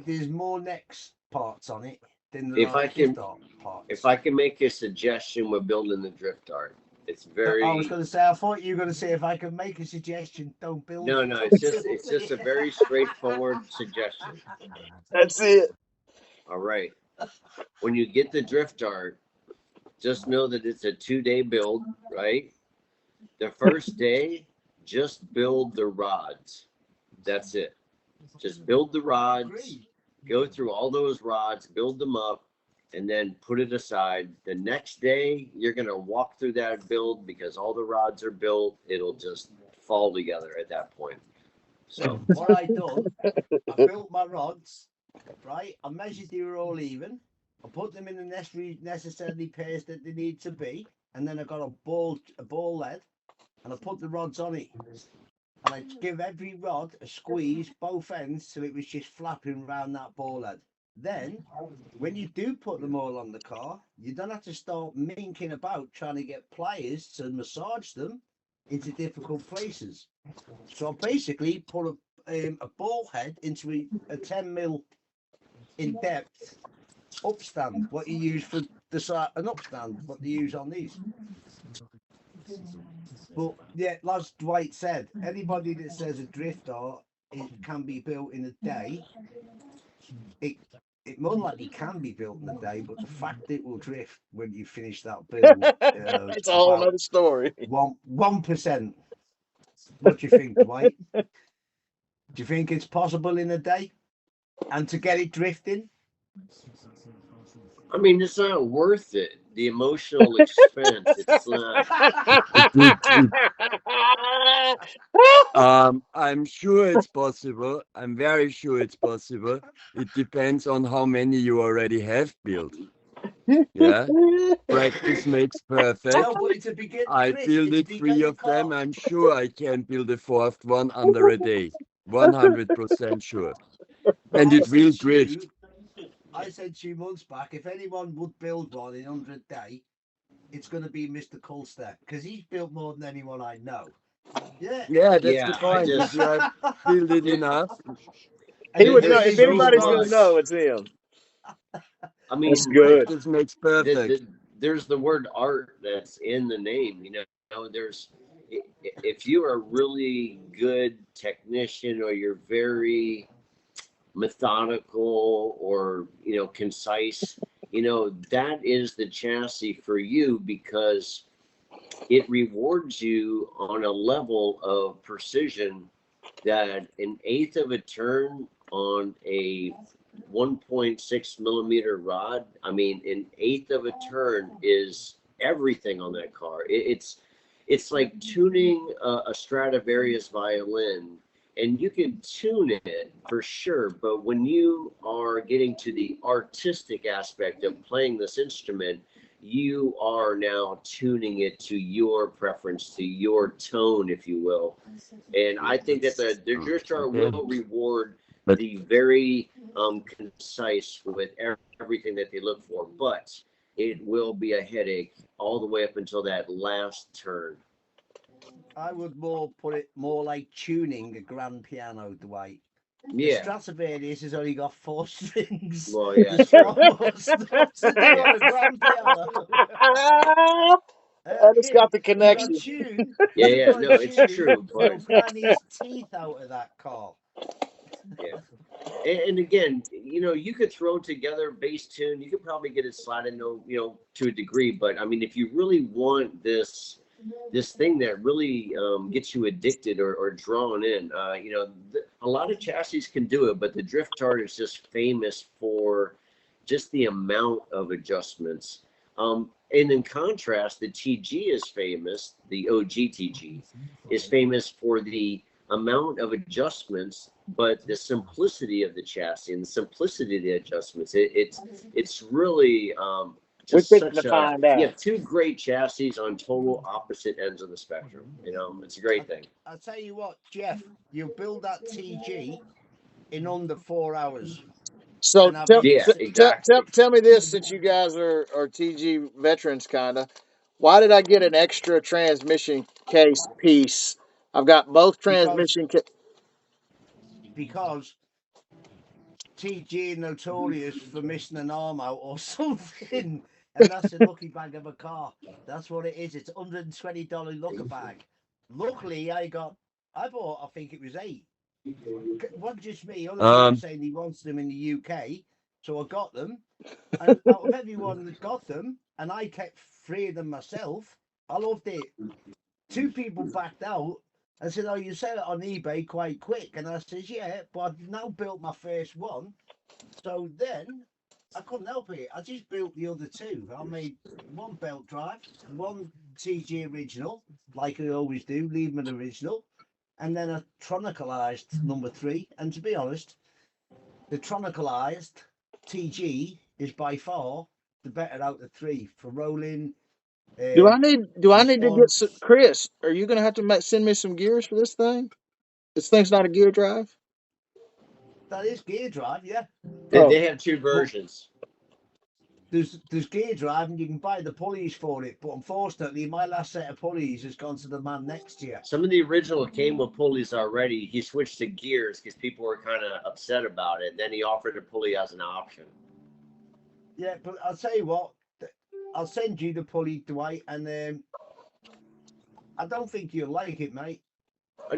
there's more next parts on it than there If are I drift can, art parts. if I can make a suggestion with building the drift dart, it's very. I was going to say, I thought you were going to say, if I can make a suggestion, don't build No, it. it's just a very straightforward suggestion. That's it. All right. When you get the drift dart, just know that it's a 2-day build, right? The first day, just build the rods. That's it. Just build the rods, go through all those rods, build them up, and then put it aside. The next day, you're going to walk through that build because all the rods are built. It'll just fall together at that point. So, What I done, I built my rods, right? I measured they were all even. I put them in the necessarily pairs that they need to be, and then I got a ball lead, and I put the rods on it, and I give every rod a squeeze both ends till it was just flapping around that ball head. Then, when you do put them all on the car, you don't have to start minking about trying to get pliers to massage them into difficult places. So I basically put a ball head into a 10 mil in depth upstand, what you use for the side, an upstand, what they use on these. But yeah, as Dwight said, anybody that says a drifter it can be built in a day, it more likely can be built in a day, but the fact it will drift when you finish that build, It's a whole about nother story. 1%. What do you think, Dwight? Do you think it's possible in a day, and to get it drifting? I mean, it's not worth it. The emotional expense. It's not. It, I'm sure it's possible. I'm very sure it's possible. It depends on how many you already have built. Yeah, practice makes perfect. No, but it's a begin, I Chris. built It's a it three beginner of them. car. I'm sure I can build a fourth one under a day. 100% sure. And I it will said to drift. you, I said 2 months back, if anyone would build one in 100 day, it's going to be Mr. Culster because he's built more than anyone I know. Yeah. Yeah, that's the Yeah, I point. If just. you have built it There, enough, And He he's would know a if there's so visual anybody's gonna guy. know, much. it's him. I That's mean, good. practice makes perfect. there's the word art that's in the name. There's if you are a really good technician or you're very methodical or concise, that is the chassis for you because it rewards you on a level of precision that an eighth of a turn on a 1.6 millimeter rod. I mean, an eighth of a turn is everything on that car. It's like tuning a Stradivarius violin, and you can tune it for sure. But when you are getting to the artistic aspect of playing this instrument, you are now tuning it to your preference, to your tone, if you will. And I think that the drift chart Okay. will reward But the very concise with everything that they look for, but it will be a headache all the way up until that last turn. I would more put it more like tuning a grand piano, Dwight. A Yeah. Stradivarius has only got 4 strings. Well, yeah, There's true. far more stuff to do Yeah. on a grand piano. And it's got the You got connection. tune. Yeah, You yeah. got No, it's tune true. till But Granny's teeth out of that car. yeah. And again, you could throw together a bass tune. You could probably get it sliding, to a degree. But I mean, if you really want this thing that really gets you addicted or drawn in, a lot of chassis can do it, but the drift chart is just famous for just the amount of adjustments. And in contrast, the TG is famous. The OG TG is famous for the amount of adjustments, but the simplicity of the chassis and the simplicity of the adjustments. It's really We're just fixing to such a find you out. have two great chassis on total opposite ends of the spectrum. It's a great thing. I'll tell you what, Jeff, you build that TG in under 4 hours. So And I'll tell, be Yeah, exactly. tell me this, since you guys are TG veterans, kind of. Why did I get an extra transmission case piece? I've got both because transmission. because TG notorious for missing an arm out or something, and that's a lucky bag of a car. That's what it is. It's $120 lucky bag. Luckily, I bought. I think it was 8. What just me? Other people um, saying he wants them in the UK, so I got them. And out of everyone that got them, and I kept 3 of them myself. I loved it. 2 people backed out and said, "Oh, you sell it on eBay quite quick." And I says, "Yeah, but I've now built my first one." So then I couldn't help it. I just built the other 2. I made one belt drive, one TG original, like I always do, leave them an original, and then I tronicalized number 3. And to be honest, the tronicalized TG is by far the better out of 3 for rolling. Do I need to get response. some, Chris? Are you gonna have to send me some gears for this thing? This thing's not a gear drive. That is gear drive, yeah. Oh. They have 2 versions. There's gear drive and you can buy the pulleys for it, but unfortunately my last set of pulleys has gone to the man next to you. Some of the original came with pulleys already. He switched to gears because people were kind of upset about it. Then he offered a pulley as an option. Yeah, but I'll tell you what, I'll send you the pulley, Dwight, and I don't think you'll like it, mate.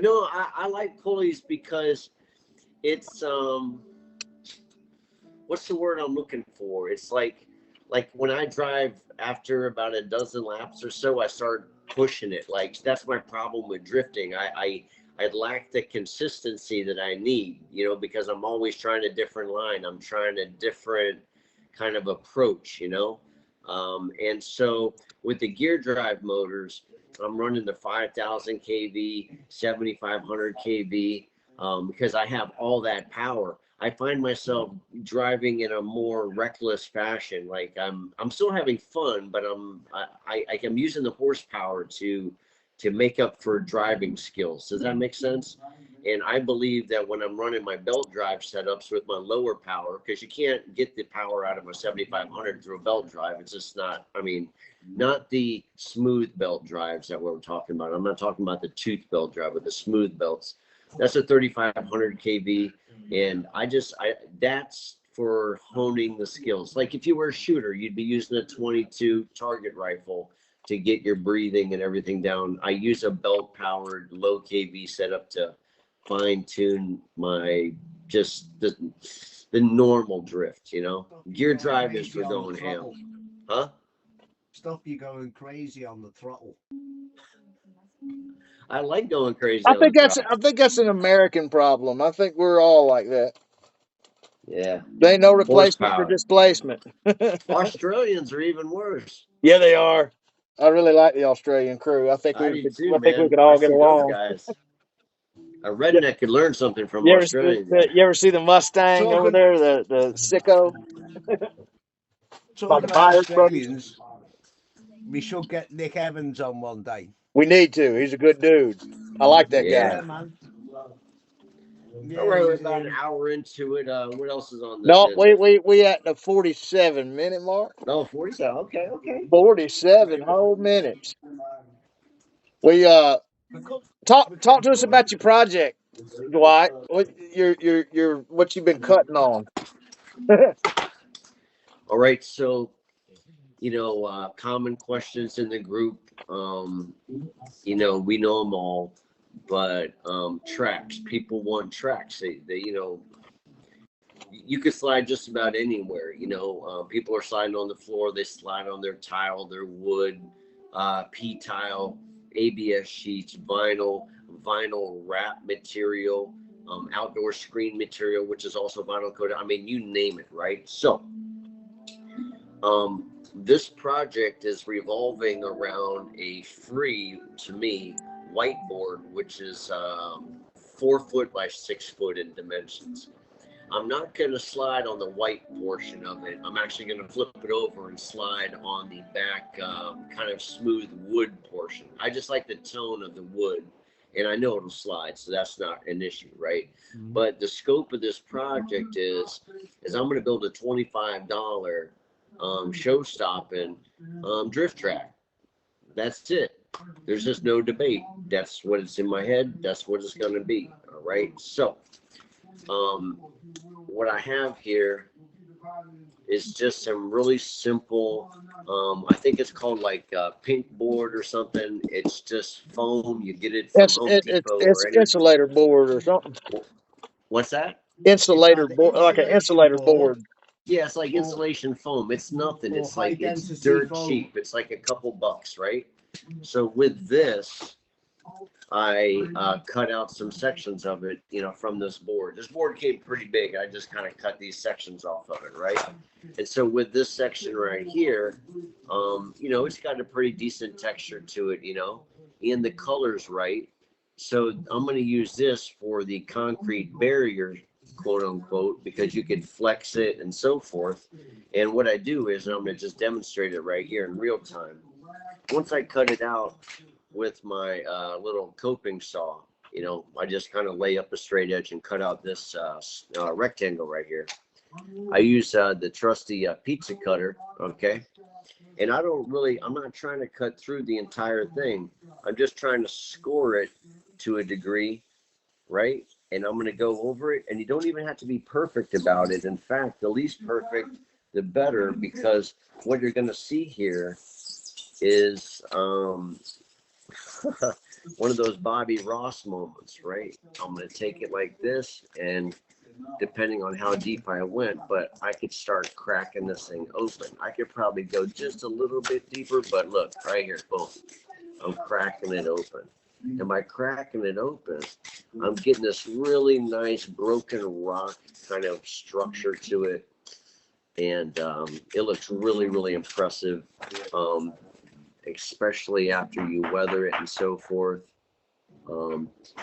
No, I like pulleys because it's what's the word I'm looking for? It's like when I drive after about a dozen laps or so, I start pushing it. Like that's my problem with drifting. I lack the consistency that I need, you know, because I'm always trying a different line. I'm trying a different kind of approach, you know. And so with the gear drive motors, I'm running the 5,000 kV, 7,500 kV, because I have all that power. I find myself driving in a more reckless fashion. Like I'm still having fun, but I'm using the horsepower to make up for driving skills. Does that make sense? And I believe that when I'm running my belt drive setups with my lower power, because you can't get the power out of a 7,500 through a belt drive. It's just not, I mean, not the smooth belt drives that we're talking about. I'm not talking about the tooth belt drive with the smooth belts. That's a 3,500 kV. And that's for honing the skills. Like if you were a shooter, you'd be using a 22 target rifle to get your breathing and everything down. I use a belt powered low kV setup to fine tune my just the normal drift, you know. Gear drive is for going ham. Huh? Stop you going crazy on the throttle. I like going crazy on the throttle. I think that's an American problem. I think we're all like that. Yeah. There ain't no replacement for Horsepower. displacement. Australians are even worse. Yeah, they are. I really like the Australian crew. I think I we do could. too, I think we man. could I all get see those along. guys. A redneck could learn something from You Australians. ever see the Mustang over there, the sicko? By the Talking of Myers brothers. Australians, we should get Nick Evans on one day. We need to. He's a good dude. I like that guy. Yeah, man. Yeah, we're about an hour into it. What else is on the No, agenda? we at the 47-minute mark. Oh, 47. Okay. 47 whole minutes. We talk to us about your project, Dwight. What what you've been cutting on? All right. So, common questions in the group. We know them all, but tracks. People want tracks. They you could slide just about anywhere. People are sliding on the floor. They slide on their tile, their wood, P-tile, ABS sheets, vinyl wrap material, outdoor screen material, which is also vinyl coated. I mean, you name it, right? So, this project is revolving around a free, to me, whiteboard, which is 4 foot by 6 foot in dimensions. I'm not going to slide on the white portion of it. I'm actually going to flip it over and slide on the back kind of smooth wood portion. I just like the tone of the wood, and I know it'll slide, so that's not an issue, right? Mm-hmm. But the scope of this project is I'm going to build a $25 show-stopping drift track. That's it. There's just no debate. That's what it's in my head. That's what it's going to be, all right? So what I have here is just some really simple, I think it's called like pink board or something. It's just foam. You get it from Home Depot it's or any insulator board or something. What's that? Insulator board, like an insulator board. Yeah, it's like insulation foam. It's nothing. It's like it's dirt cheap. It's like a couple bucks, right? So with this, I cut out some sections of it, from this board. This board came pretty big. I just kind of cut these sections off of it, right? And so with this section right here, it's got a pretty decent texture to it, and the color's right. So I'm going to use this for the concrete barrier quote unquote, because you could flex it and so forth. And what I do is, and I'm going to just demonstrate it right here in real time. Once I cut it out with my little coping saw, you know, I just kind of lay up a straight edge and cut out this rectangle right here. I use the trusty pizza cutter, okay? And I'm not trying to cut through the entire thing. I'm just trying to score it to a degree, right? And I'm going to go over it. And you don't even have to be perfect about it. In fact, the least perfect, the better, because what you're going to see here is one of those Bobby Ross moments, right? I'm going to take it like this, and depending on how deep I went, but I could start cracking this thing open. I could probably go just a little bit deeper, but look, right here, boom, I'm cracking it open. And by cracking it open, I'm getting this really nice broken rock kind of structure to it. And it looks really, really impressive, especially after you weather it and so forth.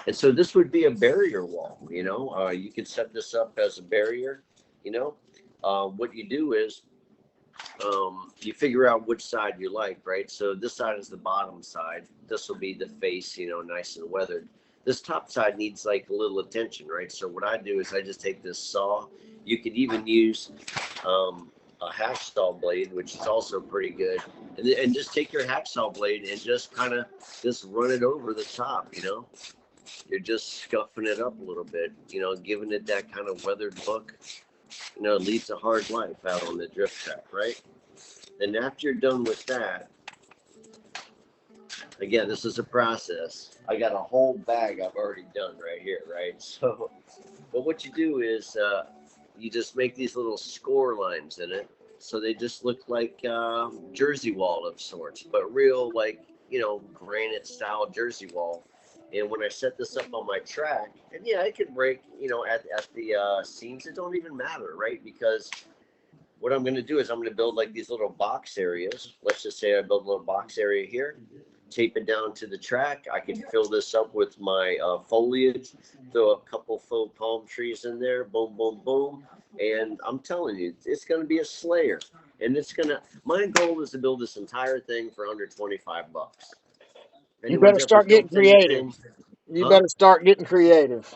And so this would be a barrier wall, you know, you could set this up as a barrier, you know. What you do is you figure out which side you like, right? So this side is the bottom side. This will be the face, you know, nice and weathered. This top side needs like a little attention, right? So what I do is I just take this saw. You could even use a hacksaw blade, which is also pretty good. And just take your hacksaw blade and just kind of just run it over the top, you know. You're just scuffing it up a little bit, you know, giving it that kind of weathered look. You know, it leads a hard life out on the drift track, right? And after you're done with that, again, this is a process. I got a whole bag I've already done right here, right? So, but what you do is you just make these little score lines in it. So they just look like Jersey wall of sorts, but real, like, you know, granite style Jersey wall. And when I set this up on my track, and yeah, it could break, you know, at the seams. It don't even matter, right? Because what I'm going to do is I'm going to build like these little box areas. Let's just say I build a little box area here, tape it down to the track. I can fill this up with my foliage, throw a couple faux palm trees in there, boom, boom, boom. And I'm telling you, it's going to be a slayer. And my goal is to build this entire thing for under 25 bucks. You Anyone's better ever start getting built creative. anything? You Huh? better start getting creative.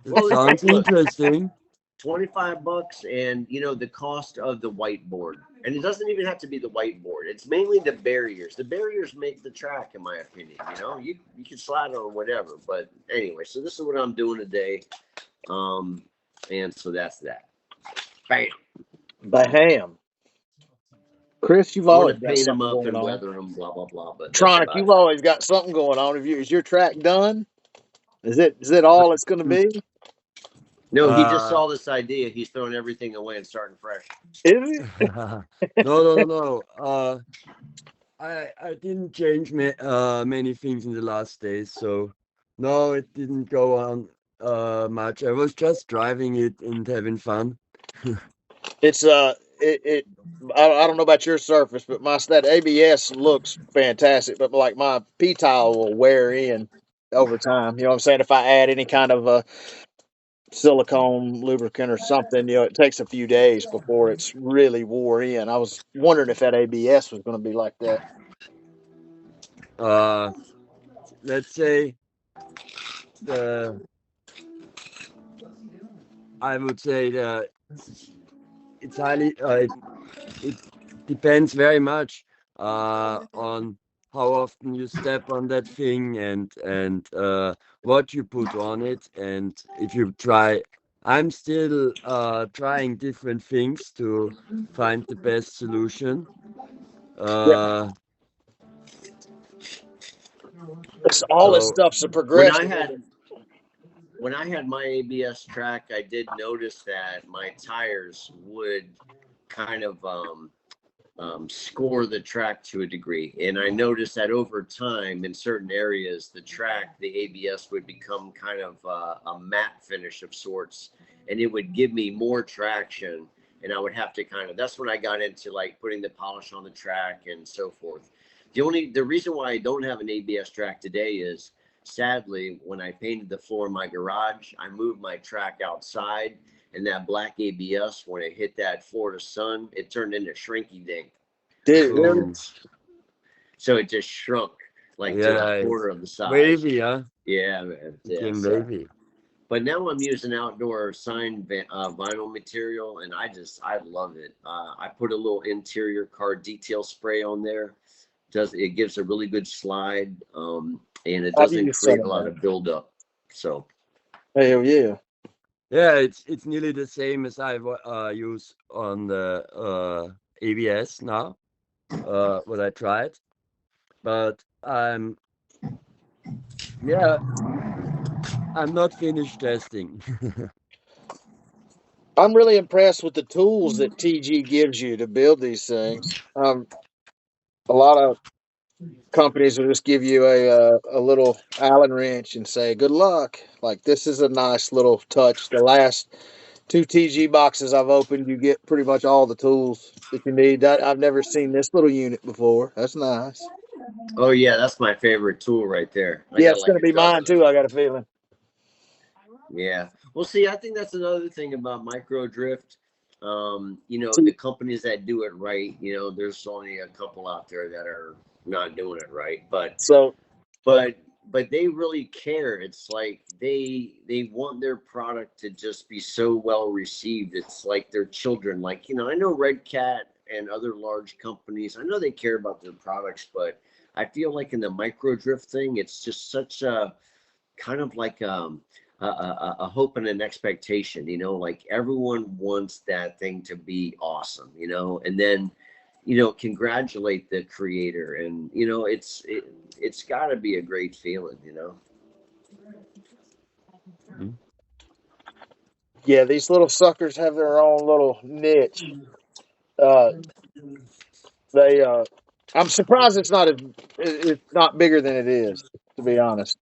That Well, sounds look, interesting. 25 bucks, and you know the cost of the whiteboard, and it doesn't even have to be the whiteboard. It's mainly the barriers make the track, in my opinion. You know, you can slide on whatever, but anyway, so this is what I'm doing today, and so that's that. Bam. Bam. Chris, you've I'm gonna always got paint them something up going and on. weather them, blah blah blah, but that's Tronic, about you've it. always got something going on. Is your track done? Is it all it's going to be? No, he just uh, saw this idea, he's throwing everything away and starting fresh. Is it? no, no, no. I didn't change many things in the last days, so no, it didn't go on much. I was just driving it and having fun. It's it. I don't know about your surface, but that ABS looks fantastic. But like my P tile will wear in over time. You know what I'm saying? If I add any kind of a silicone lubricant or something, it takes a few days before it's really wore in. I was wondering if that ABS was going to be like that. Uh, let's say the I would say that it's highly it depends very much on how often you step on that thing and what you put on it, and if you try. I'm still trying different things to find the best solution. Yeah, Uh, all this so stuff's a when i progression. had when I had my ABS track, I did notice that my tires would kind of score the track to a degree. And I noticed that over time, in certain areas, the ABS would become kind of a matte finish of sorts, and it would give me more traction. And I would have to that's when I got into like putting the polish on the track and so forth. The reason why I don't have an ABS track today is sadly, when I painted the floor in my garage, I moved my track outside, and that black ABS, when it hit that Florida sun, it turned into shrinky dink. Did it really? Oh, So it just shrunk like to a yeah, quarter it's of the size. wavy, huh? Yeah, man. Yeah. Became So, wavy. but now I'm using outdoor signed vinyl material, and I love it. I put a little interior car detail spray on there. It gives a really good slide, and it I've doesn't used some create a of lot that. of buildup. So Hell yeah. Yeah, it's nearly the same as I use on the ABS now. What I tried, but yeah, I'm not finished testing. I'm really impressed with the tools that TG gives you to build these things. A lot of companies will just give you a little Allen wrench and say good luck. Like this is a nice little touch. The last two TG boxes I've opened, you get pretty much all the tools that you need. I've never seen this little unit before. That's nice. oh yeah, that's my favorite tool right there. I Yeah, got it's going like to a be mine dozen of too. them. I got a feeling. Yeah. Well, see, I think that's another thing about micro drift. The See, companies that do it right, there's only a couple out there that are not doing it right, so but but they really care. It's like they want their product to just be so well received. It's like their children. Like, I know Red Cat and other large companies, I know they care about their products, but I feel like in the micro drift thing, it's just such a kind of like a hope and an expectation, like everyone wants that thing to be awesome, and then congratulate the creator, and it's got to be a great feeling. Mm. yeah, these little suckers have their own little niche. Uh, they I'm surprised it's not bigger than it is, to be honest.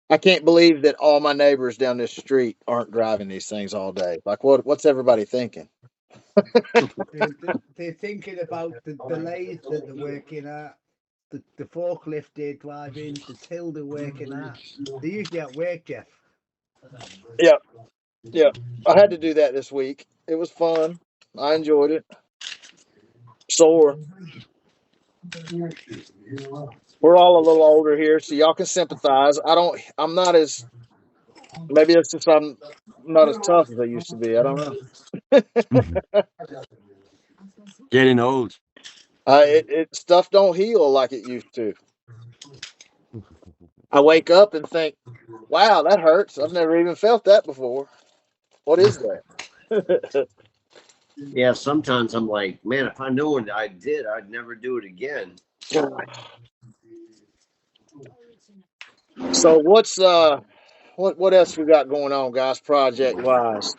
I can't believe that all my neighbors down this street aren't driving these things all day. Like, what's everybody thinking? They're thinking about the lathe that they're working at, the forklift they're driving, the till they're working at. They're usually at work, Jeff. Yeah, yeah. I had to do that this week. It was fun. I enjoyed it. Sore. We're all a little older here, so y'all can sympathize. I'm not as, maybe it's just I'm not as tough as I used to be. I don't know. Getting old. It stuff don't heal like it used to. I wake up and think, wow, that hurts. I've never even felt that before. What is that? Yeah, sometimes I'm like, man, if I know what I did, I'd never do it again. So what else we got going on, guys, project wise?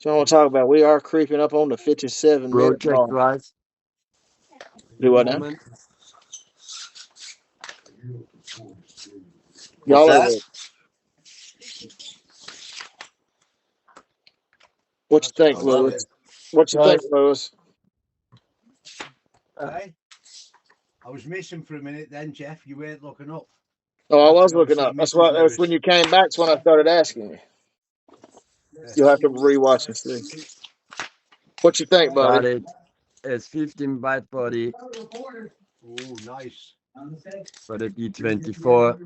Y'all wanna talk about, we are creeping up on the 57-minute Project mark. wise at the Do what now? moment. What's Y'all are that? the, what you That's think, I good, love Lewis? it. Liz. What you think, Guys, Lewis? Hey, I was missing for a minute then, Jeff. You weren't looking up. Oh, I Had to was go looking see up. Mrs. That's when Lewis. you came back. That's when I started asking you. You'll have Yes. to rewatch and see. What you think, buddy? got it. It's 15 byte body Oh, nice. for the D24,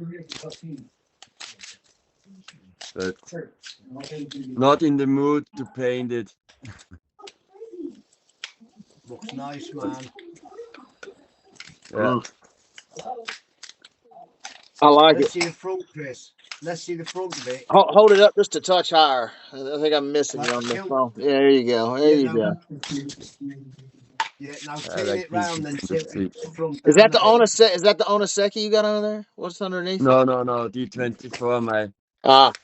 but not in the mood to paint it. Looks nice, man. Yeah. Mm. I like Let's it. see the front, Chris. Let's see the front of it. Hold it up just a touch higher. I think I'm missing you Like on this tilt. phone. Yeah, there you go. There Yeah, you now. go. Yeah, now I turn like it this round and kind of tilt seat. the front Is down that a the bit. Is that the Oniseki you got under there? What's underneath it? No, D24.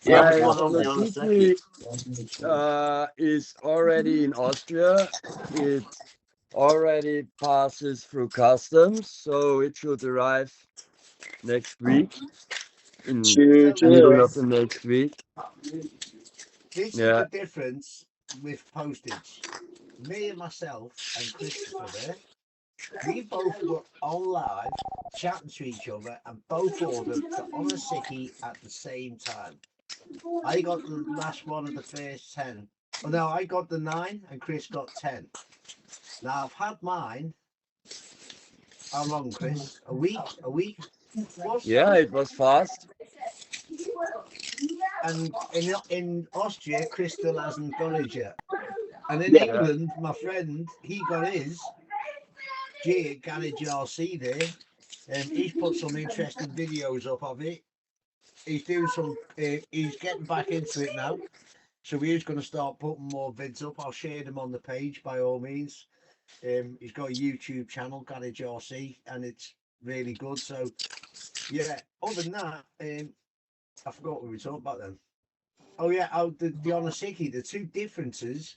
Yeah, Okay. what's My going on with the Oniseki? Oniseki is already in Austria. It already passes through customs, so it should arrive next week, in Choo Tell them, middle choo. of the Chris, next week. this is Yeah. the difference with postage. Me and myself and Christopher there, We both were on live chatting to each other and both ordered the Onosiki at the same time. I got the last one of the first 10. Oh no, I got the 9 and Chris got 10. Now I've had mine. How long, Chris? A week? A week plus? Yeah, it was fast. And in Austria, Chris still hasn't got it yet. And in Yeah. England, my friend, he got his. G at Garage RC there. He's put some interesting videos up of it. He's doing some. He's getting back into it now, so he's going to start putting more vids up. I'll share them on the page by all means. He's got a YouTube channel, Garage RC, and it's really good. So, yeah. Other than that, I forgot what we were talking about then. Oh yeah, the Onosiki. The two differences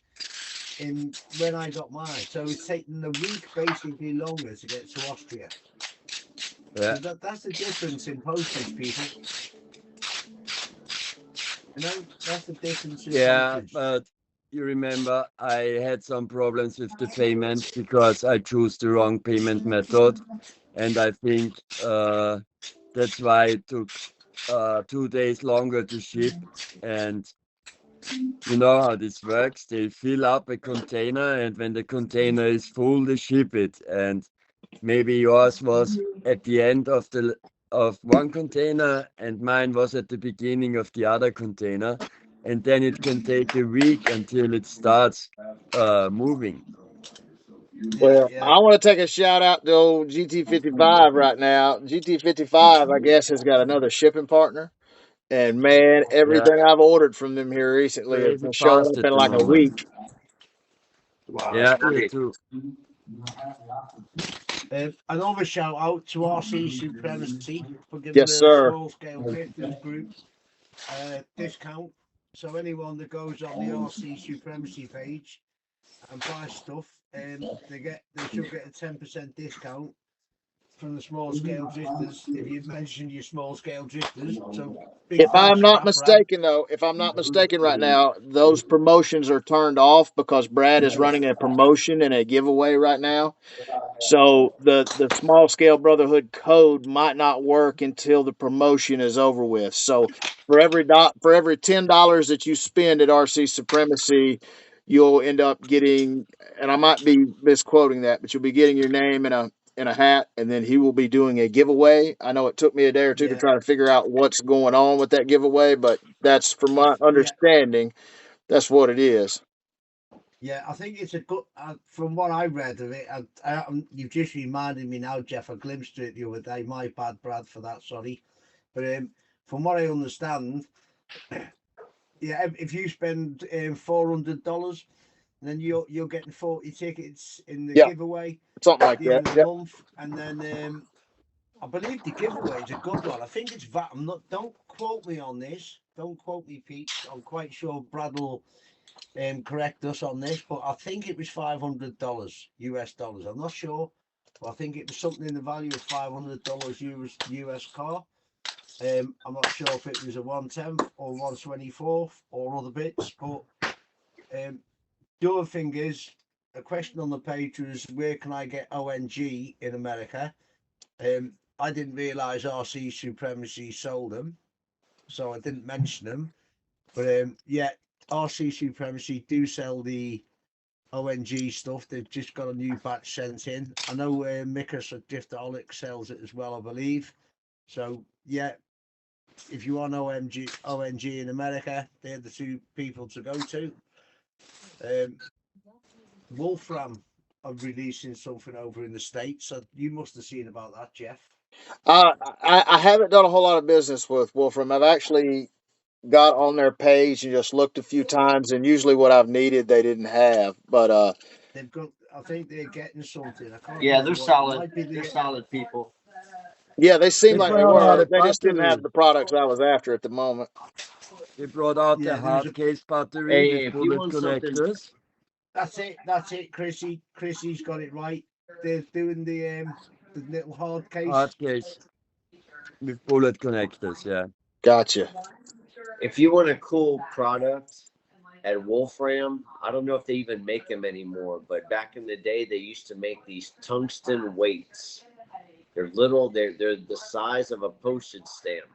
in when I got mine. So it's taken a week basically longer to get to Austria. Yeah. So that's the difference in postage, people. You know, that's the difference in Yeah, postage. but you remember I had some problems with the payment because I chose the wrong payment method, and I think that's why it took 2 days longer to ship. And you know how this works. They fill up a container, and when the container is full, they ship it. And maybe yours was at the end of one container, and mine was at the beginning of the other container. And then it can take a week until it starts moving. Well, Yeah. I want to take a shout out to old GT55 right now. GT55, I guess, has got another shipping partner. And man, Yeah, everything I've ordered from them here recently has crazy been showing fast up at in the like a moment. week. Wow, Yeah, that's here great. too. Another shout out to RC Supremacy for giving Yes, the sir. Small Scale Drifters group discount. So anyone that goes on the RC Supremacy page and buys stuff, they should get a 10% discount from the Small Scale Drifters if you mention your Small Scale Drifters. So big If I'm thanks for not that, Brad. mistaken, though, if I'm not mistaken right now, those promotions are turned off because Brad is running a promotion and a giveaway right now. So the small scale brotherhood code might not work until the promotion is over with. So for every $10 that you spend at RC Supremacy, you'll end up getting, and I might be misquoting that, but you'll be getting your name in a hat, and then he will be doing a giveaway. I know it took me a day or two to Yeah, try to figure out what's going on with that giveaway, but that's from my yeah, understanding, that's what it is. yeah. I think it's a good. From what I read of it, you've just reminded me now, Jeff. I glimpsed it the other day. My bad, Brad, for that. Sorry, but from what I understand, yeah, if you spend $400, then you're getting 40 tickets in the Yeah, giveaway something at like the that. end of the Yep. month, and then I believe the giveaway is a good one. I think it's VAT. I'm not. Don't quote me on this. Don't quote me, peeps. I'm quite sure Brad will correct us on this, but I think it was $500 US dollars. I'm not sure, but I think it was something in the value of $500 US car. I'm not sure if it was a 1/10 or 1/24 or other bits, but the other thing is a question on the page was where can I get ONG in America? I didn't realise RC Supremacy sold them, so I didn't mention them. But yeah, RC Supremacy do sell the ONG stuff. They've just got a new batch sent in. I know Mikus at Driftaholic sells it as well, I believe. So yeah, if you want ONG in America, they're the two people to go to. Wolfram are releasing something over in the States, so you must have seen about that, Jeff. I haven't done a whole lot of business with Wolfram. I've actually got on their page and just looked a few times, and usually what I've needed they didn't have. But They've got, I think they're getting something. I can't Yeah, remember they're what it solid. might be. They're The solid people. yeah, they seem They like they brought out were. a They just didn't have battery. the products I was after at the moment. They brought out a yeah, there was hard a. case battery Hey, with if you bullet want something, connectors. That's it. That's it. Chrissy's got it right. They're doing the little hard case. Hard case with bullet connectors, yeah. Gotcha. if you want a cool product, at Wolfram. I don't know if they even make them anymore, but back in the day, they used to make these tungsten weights. They're little. They're the size of a postage stamp,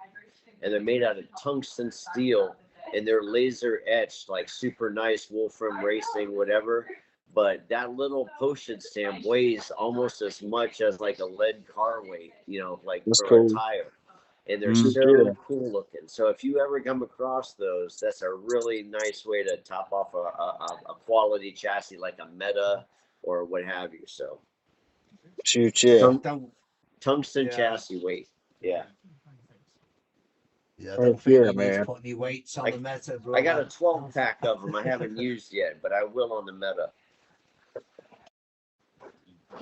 and they're made out of tungsten steel, and they're laser etched, like super nice Wolfram Racing, whatever. But that little postage stamp weighs almost as much as like a lead car weight, like That's for a cool. tire. And they're Mm. so cool looking. So if you ever come across those, that's a really nice way to top off a quality chassis like a Meta or what have you. So Shoot, yeah. tungsten Yeah. chassis weight. Yeah. Yeah, I Heck don't think yeah, you need to man. put any weights on the Meta, I got a brother. 12 pack of them. I haven't used yet, but I will on the Meta.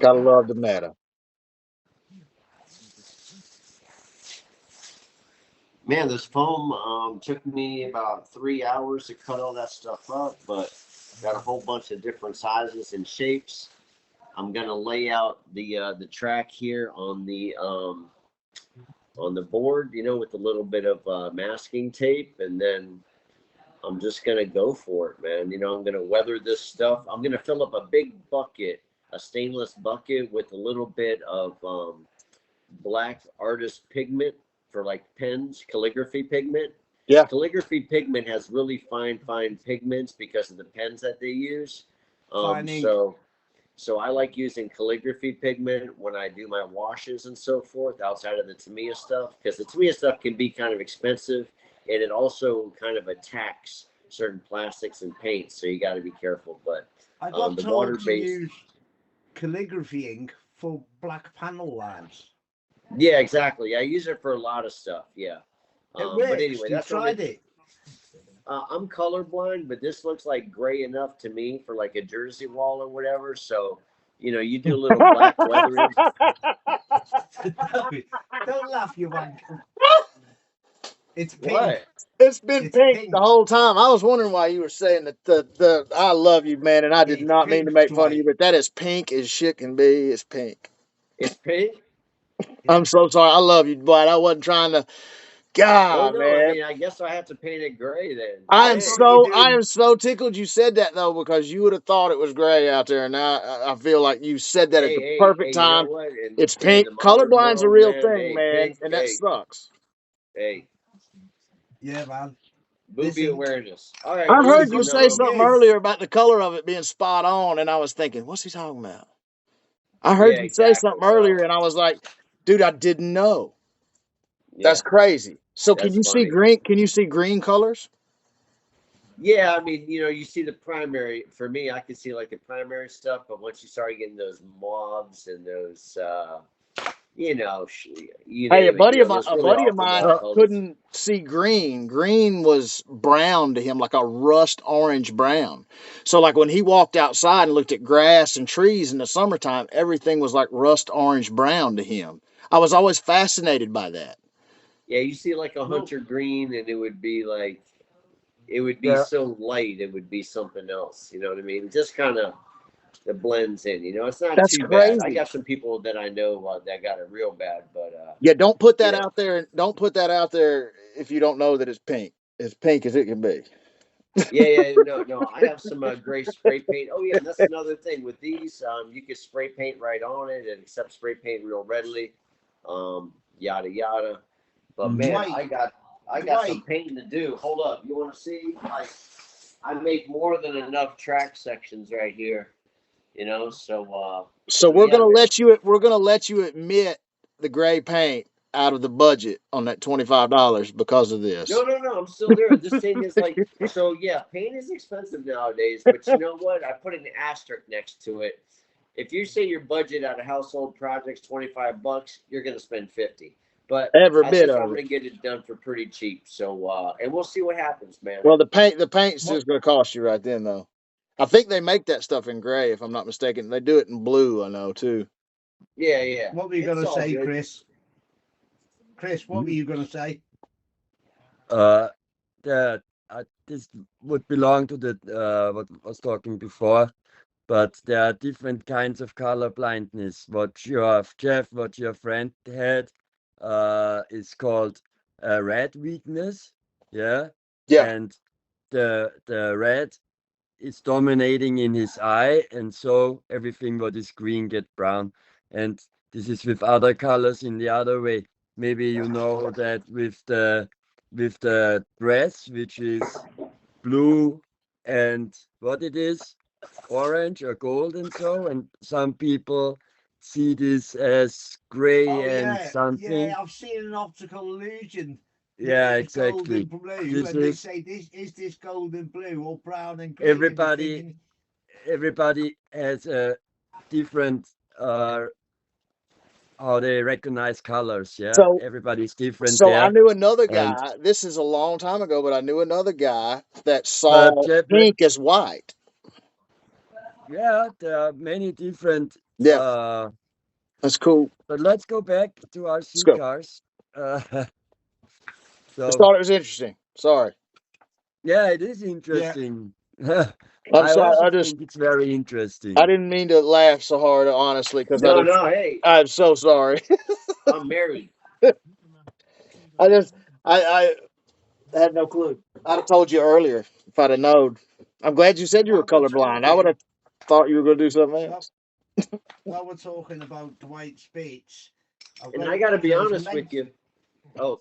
Gotta love the meta. Man, this foam took me about 3 hours to cut all that stuff up, but got a whole bunch of different sizes and shapes. I'm gonna lay out the track here on the board, with a little bit of masking tape, and then I'm just gonna go for it, man. I'm gonna weather this stuff. I'm gonna fill up a big bucket, a stainless bucket with a little bit of black artist pigment for like pens, calligraphy pigment. Yeah. Calligraphy pigment has really fine pigments because of the pens that they use. Fine ink. So I like using calligraphy pigment when I do my washes and so forth outside of the Tamiya stuff, because the Tamiya stuff can be kind of expensive, and it also kind of attacks certain plastics and paints, so you got to be careful. But I got the told to water-based, use calligraphy ink for black panel lines. yeah, exactly. I use it for a lot of stuff. Yeah. It works. But anyway, You that's what tried it. I'm colorblind, but this looks like gray enough to me for like a jersey wall or whatever. So, you do a little black weathering. Don't laugh, you wanker. It's pink. What? It's been It's pink pink. the whole time. I was wondering why you were saying that the I love you, man, and I did It's not mean to pink, make fun of Dwight. you, but that is pink as shit can be. It's pink. It's pink? I'm so sorry. I love you, Dwight. I wasn't trying to. Well, God, no, I man. mean, I guess I have to paint it gray then. I am Dang. what you're I doing. am so tickled you said that though, because you would have thought it was gray out there, and now I feel like you said that at the Hey, perfect you know time. what? It's In pink. the modern Colorblind's a world, real man, thing, hey, man, pink, and that sucks. hey, Yeah, man. booby Listen, awareness. All right, I well, the heard you good listen, say thing something is, earlier about the color of it being spot on, and I was thinking, what's he talking about? I heard yeah, you say exactly. something Well, earlier, and I was like, dude, I didn't know. That's yeah, crazy. So can that's you see funny. green? Can you see green colors? Yeah, I mean, you see the primary. For me, I can see like the primary stuff, but once you start getting those mauves and those, you Hey, name it, those a really buddy of awful mine mauve colors. couldn't see green. Green was brown to him, like a rust orange brown. So, like when he walked outside and looked at grass and trees in the summertime, everything was like rust orange brown to him. I was always fascinated by that. Yeah, you see like a well, hunter green, and it would be like it would be Yeah, so light, it would be something else. You know what I mean? Just kind of it blends in. It's not That's too bad. I crazy. got some people that I know that got it real bad, but Yeah, don't put you that know, out there. Don't put that out there if you don't know that it's pink. As pink as it can be. yeah, no. I have some gray spray paint. Oh yeah, and that's another thing with these. You can spray paint right on it and accept spray paint real readily. Yada yada. But man, Dwight, I got some painting to do. Hold up, you want to see? I make more than enough track sections right here. So So yeah, man. we're gonna let you admit the gray paint out of the budget on that $25 because of this. No. I'm still there. This thing is like so. Yeah, paint is expensive nowadays, but you know what? I put an asterisk next to it. If you say your budget out of household projects $25, you're gonna spend 50. But Every I bit think I'm of it. gonna get it done for pretty cheap. So and we'll see what happens, man. Well, the paint's what just gonna cost you right then though. I think they make that stuff in gray, if I'm not mistaken. They do it in blue, I know too. Yeah. what were you It's gonna all say, good. Chris? Chris, what were you gonna say? uh, that this would belong to the what was talking before, but there are different kinds of color blindness. What your friend had, is called red weakness, yeah, Yeah. and the red is dominating in his eye, and so everything what is green get brown. And this is with other colors in the other way. Maybe you know that with the dress, which is blue and what it is, orange or gold, and so. And some people see this as gray Oh and yeah, something. yeah. I've seen an optical illusion that Yeah, it's gold exactly. and blue, This and they is say this is this gold and blue or brown and green, and you're everybody. thinking, Everybody has a different how they recognize colors. Yeah, So everybody's different so I there. knew another And guy. This is a long time ago, but I knew another guy that but saw Jeff, pink as white. yeah, there are many different. Yeah, that's cool. But let's go back to Let's RC go. cars. Just So thought it was interesting. Sorry. yeah, it is yeah, interesting. I'm I sorry. also think it's very I interesting. didn't mean to laugh so hard, honestly, because No, no, hey, I'm so sorry. I'm married. I just, I had no clue. I'd have told you earlier if I'd have known. I'm glad you said you were while we're colorblind. I would talking, have thought you were going to do something while, else. while we're talking about Dwight Spates, I've And got I got to be there's honest with length. you. Oh,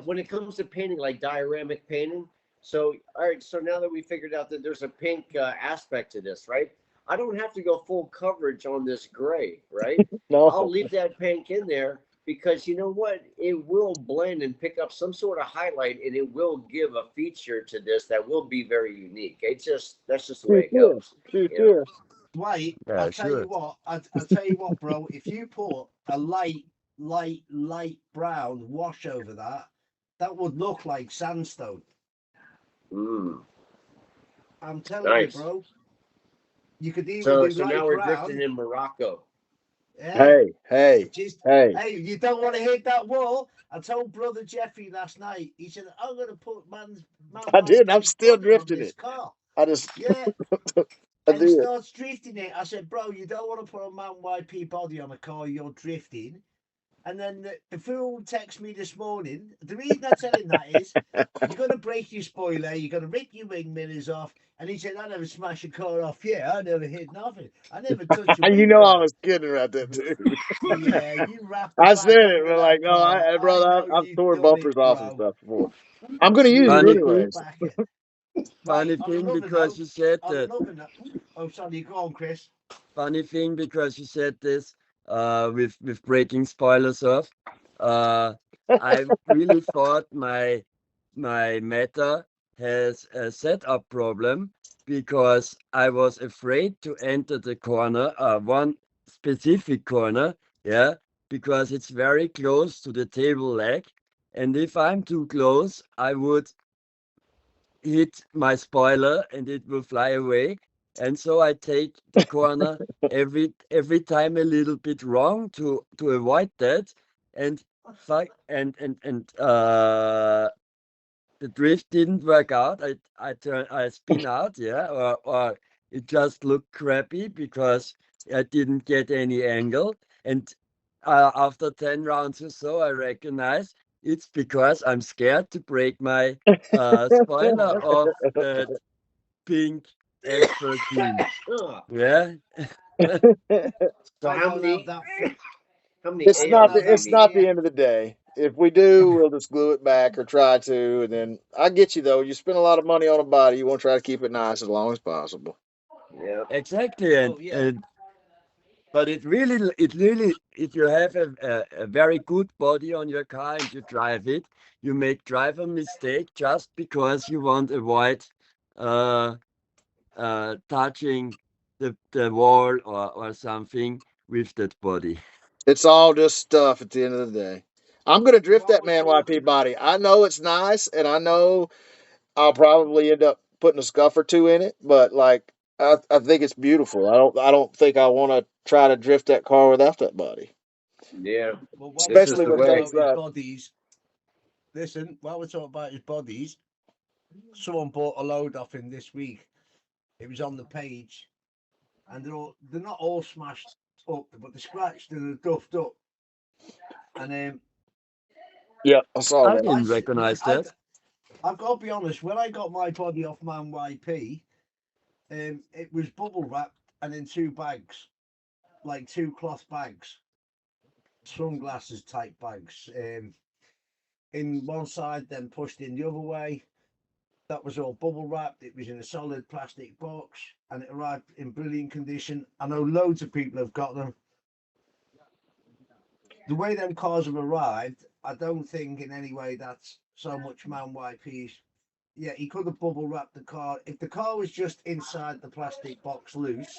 when it comes to painting, like dioramic painting. So, all right. So now that we figured out that there's a pink aspect to this, right? I don't have to go full coverage on this gray, right? I'll No. leave that pink in there because you know what? It will blend and pick up some sort of highlight, and it will give a feature to this that will be very unique. It's just that's just the way True, it sure. goes, True, you know. sure. Dwight, I Yeah, tell you sure. what, I tell you what, bro. If you put a light brown wash over that, that would look like sandstone. Mm, I'm telling you, nice. bro. You could even So do so now light we're drifting brown. in Morocco. Yeah, Hey, hey, just hey. hey, you don't want to hit that wall. I told brother Jeffrey last night. He said, "I'm going to put man I did. I'm YP's still body on drifting this it. car." I just, Yeah, I and he did. starts drifting it. I said, "Bro, you don't want to put a man YP body on a car you're drifting." And then the fool texted me this morning. The reason I tell him that is you're going to break your spoiler, you're going to rip your wing mirrors off. And he said, I never smash a car off. Yeah, I never hit nothing. I never touch a You wing know I mirror. was kidding about that too. Yeah, you wrapped the I said back it, end of but like, that no, car. I brother, know I've you've torn done it, bumpers off and bro. stuff before. I'm going to use it You Funny anyway. thing, back it. Right, funny on thing another because note, you said on that. another note. Oh, sorry, go on, Chris. Funny thing because you said this with breaking spoilers off. Uh, I really thought my Meta has a setup problem because I was afraid to enter the corner, one specific corner, yeah, because it's very close to the table leg, and if I'm too close, I would hit my spoiler and it will fly away. And so I take the corner every time a little bit wrong to avoid that. And fuck and the drift didn't work out. I spin out, yeah, or it just looked crappy because I didn't get any angle. And after 10 rounds or so, I recognize it's because I'm scared to break my spoiler of that pink aspergine. Huh. Yeah. So I don't have that. how many It's I don't not ARs have do you that it's not need? the fear. end of the day. If we do, we'll just glue it back or try to, and then I get you though. You spend a lot of money on a body, you want to try to keep it nice as long as possible. Yeah. Exactly. Oh yeah. And but it really, if you have a very good body on your car and you drive it, you make driver mistake just because you want to avoid uh, touching the wall or something with that body. It's all just stuff at the end of the day. I'm gonna drift While that we're man YP talking, body. I know it's nice, and I know I'll probably end up putting a scuff or two in it, but like I think it's beautiful. I don't think I want to try to drift that car without that body, Yeah. well, while we're This is especially the when talking it way. takes about his that. bodies, listen. While we're talking about his bodies, someone bought a load off him this week. It was on the page, and they're not all smashed up, but they're scratched and they're duffed up. And Yeah, I saw I that. didn't recognize I that. I've got to be honest. When I got my body off Man YP, it was bubble wrapped and in 2 bags, like 2 cloth bags, sunglasses type bags. In one side, then pushed in the other way. That was all bubble wrapped. It was in a solid plastic box, and it arrived in brilliant condition. I know loads of people have got them. The way them cars have arrived, I don't think in any way that's so much Man YP's. Yeah, he could have bubble wrapped the car. If the car was just inside the plastic box loose,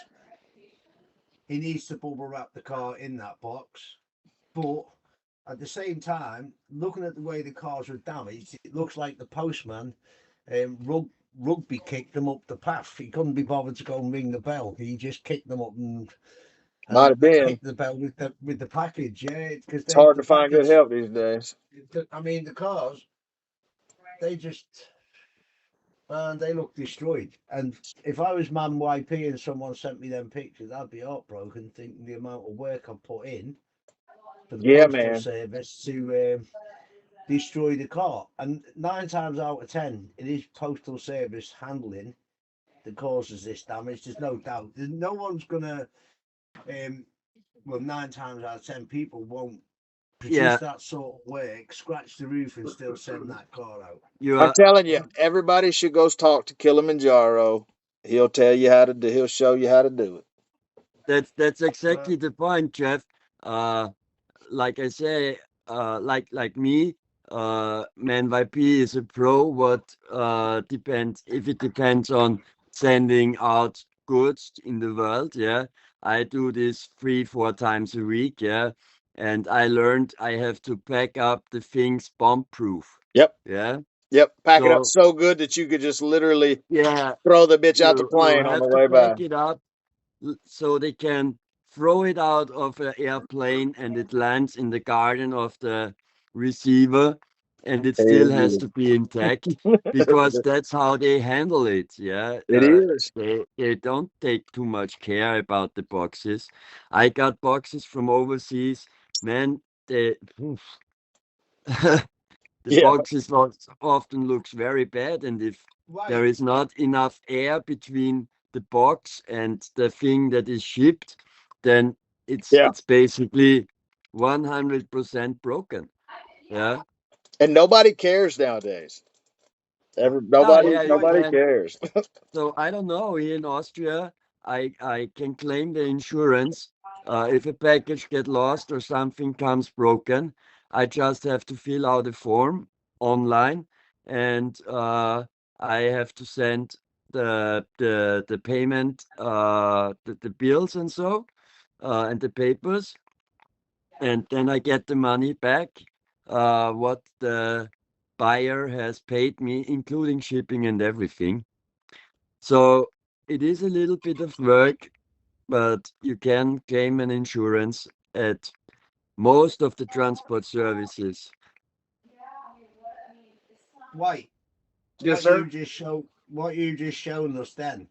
he needs to bubble wrap the car in that box. But at the same time, looking at the way the cars were damaged, it looks like the postman rugby kicked them up the path. He couldn't be bothered to go and ring the bell. He just kicked them up Might and have been. hit the bell with the package. Yeah, because It's hard the to find good package. help these days. I mean, the cars, they just, man, they look destroyed. And if I was Man YP and someone sent me them pictures, I'd be heartbroken thinking the amount of work I've put in for the Yeah, postal man. service to destroy the car. And 9 times out of 10, it is postal service handling that causes this damage. There's no doubt. There's no one's gonna. Well, 9 times out of 10, people won't produce that sort of work, scratch the roof, and still send that car out. I'm telling you, everybody should go talk to Kilimanjaro. He'll tell you how to do. He'll show you how to do it. That's exactly the point, Jeff. Like I say, like me, Man YP is a pro. What depends if it depends on sending out goods in the world. Yeah, I do this 3-4 times a week. Yeah, and I learned I have to pack up the things bomb proof. Yep. Yeah. Yep. Pack it up So so good that you could just literally yeah, throw the bitch out the you plane on the have to way by. pack it up so they can throw it out of an airplane and it lands in the garden of the receiver and it still has to be intact because that's how they handle it. Yeah. It is. They don't take too much care about the boxes. I got boxes from overseas. Man, they the Yeah. boxes often looks very bad, and if there Right. is not enough air between the box and the thing that is shipped, then Yeah. it's basically 100% broken. Yeah. And nobody cares nowadays. Yeah. Nobody Yeah, nobody and cares. so I don't know. Here in Austria, I can claim the insurance. If a package get lost or something comes broken, I just have to fill out a form online, and I have to send the payment, the bills and so, and the papers, and then I get the money back. What the buyer has paid me, including shipping and everything. So it is a little bit of work, but you can claim an insurance at most of the transport services. Right. Yes, sir. What you just shown us then.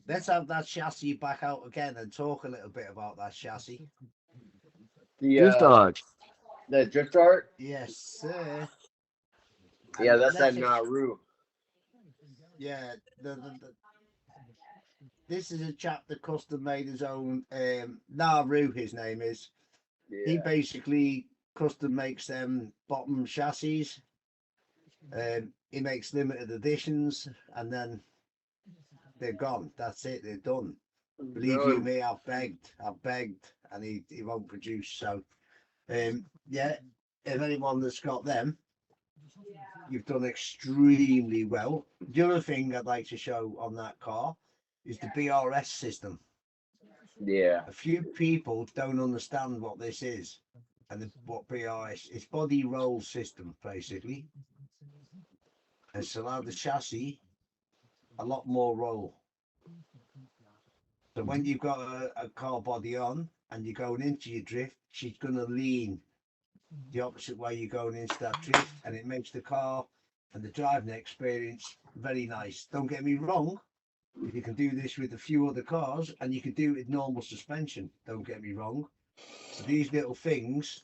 Let's have that chassis back out again and talk a little bit about that chassis. The Drift art. the drift art. Yes, sir. Yeah, And that's that let's Nauru. yeah, this is a chap that custom made his own Naru, his name is. He Yeah. basically custom makes them bottom chassis. He makes limited editions and then they're gone. That's it, they're done. Believe you me, I've begged, and he won't produce. So yeah, if anyone that's got them, you've done extremely well. The other thing I'd like to show on that car is the BRS system. Yeah. A few people don't understand what this is and what BRS. It's body roll system basically. It's allowed the chassis a lot more roll. So when you've got a car body on and you're going into your drift, she's going to lean the opposite way you're going into that drift, and it makes the car and the driving experience very nice. Don't get me wrong, you can do this with a few other cars and you can do it with normal suspension. Don't get me wrong. But these little things,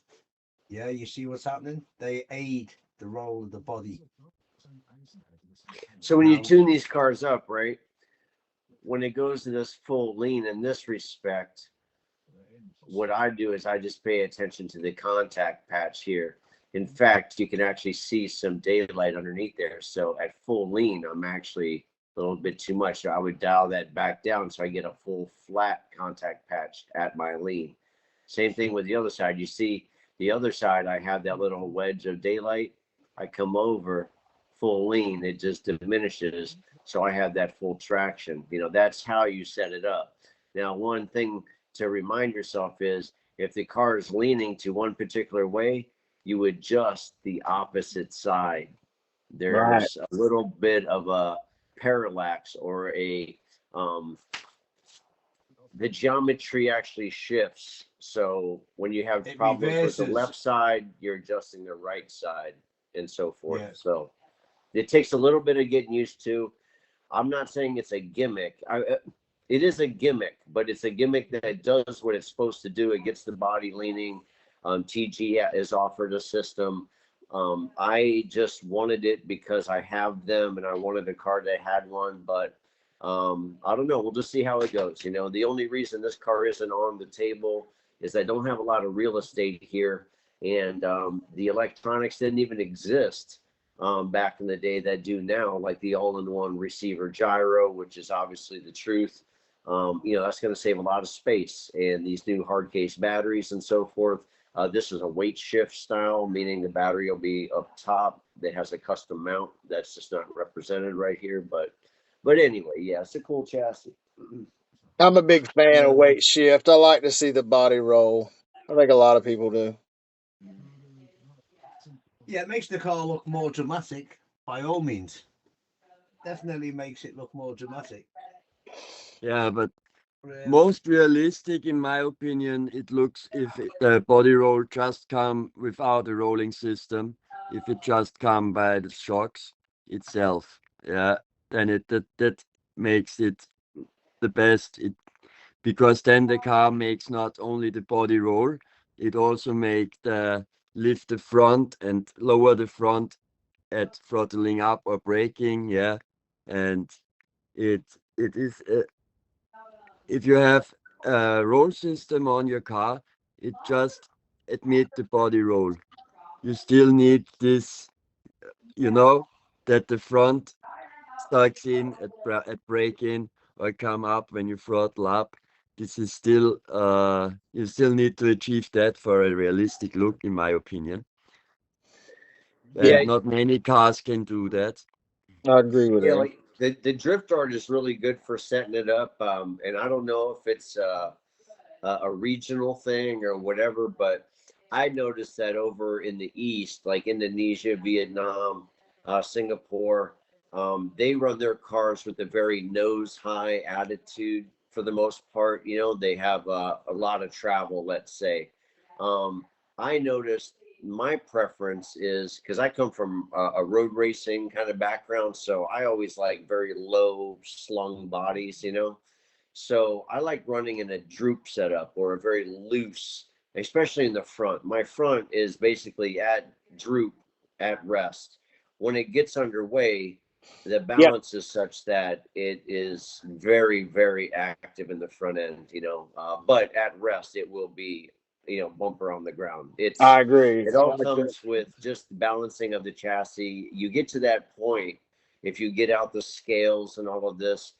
yeah, you see what's happening? They aid the roll of the body. So when you tune these cars up, right, when it goes to this full lean in this respect, what I do is I just pay attention to the contact patch here. In fact, you can actually see some daylight underneath there. So at full lean, I'm actually a little bit too much. So I would dial that back down so I get a full flat contact patch at my lean. Same thing with the other side. You see the other side, I have that little wedge of daylight. I come over full lean, it just diminishes. So I have that full traction. That's how you set it up. Now, one thing to remind yourself is if the car is leaning to one particular way, you adjust the opposite side. Right. There's a little bit of a parallax or the geometry actually shifts. So when you have problems with the left side, you're adjusting the right side and so forth. Yeah. So it takes a little bit of getting used to. I'm not saying it's a gimmick. It is a gimmick, but it's a gimmick that does what it's supposed to do. It gets the body leaning. TG has offered a system. I just wanted it because I have them and I wanted a car that had one, but I don't know. We'll just see how it goes. The only reason this car isn't on the table is I don't have a lot of real estate here, and the electronics didn't even exist back in the day that do now, like the all-in-one receiver gyro, which is obviously the truth. That's going to save a lot of space, and these new hard case batteries and so forth. This is a weight shift style, meaning the battery will be up top. That has a custom mount that's just not represented right here, but anyway, yeah, it's a cool chassis. I'm a big fan of weight shift. I like to see the body roll. I think a lot of people do. Yeah, it makes the car look more dramatic, by all means. Definitely makes it look more dramatic. Yeah, but most realistic, in my opinion, it looks if the body roll just come without a rolling system, if it just come by the shocks itself, yeah, then that makes it the best. Because then the car makes not only the body roll, it also make the lift the front and lower the front at throttling up or braking, yeah, and it is if you have a roll system on your car, it just admit the body roll. You still need this, that the front sucks in at braking or come up when you throttle up. This is still you still need to achieve that for a realistic look, in my opinion. Yeah, And not many cars can do that. I agree with yeah, that. like the drift art is really good for setting it up. And I don't know if it's a regional thing or whatever, but I noticed that over in the East, like Indonesia, Vietnam, Singapore, they run their cars with a very nose high attitude for the most part. They have a lot of travel, let's say. I noticed my preference is because I come from a road racing kind of background, so I always like very low slung bodies. So I like running in a droop setup or a very loose, especially in the front. My front is basically at droop at rest. When it gets underway, the Yep. balance is such that it is very, very active in the front end. But at rest, it will be, bumper on the ground. I agree. It I all like that. comes with just balancing of the chassis. You get to that point, if you get out the scales and all of this,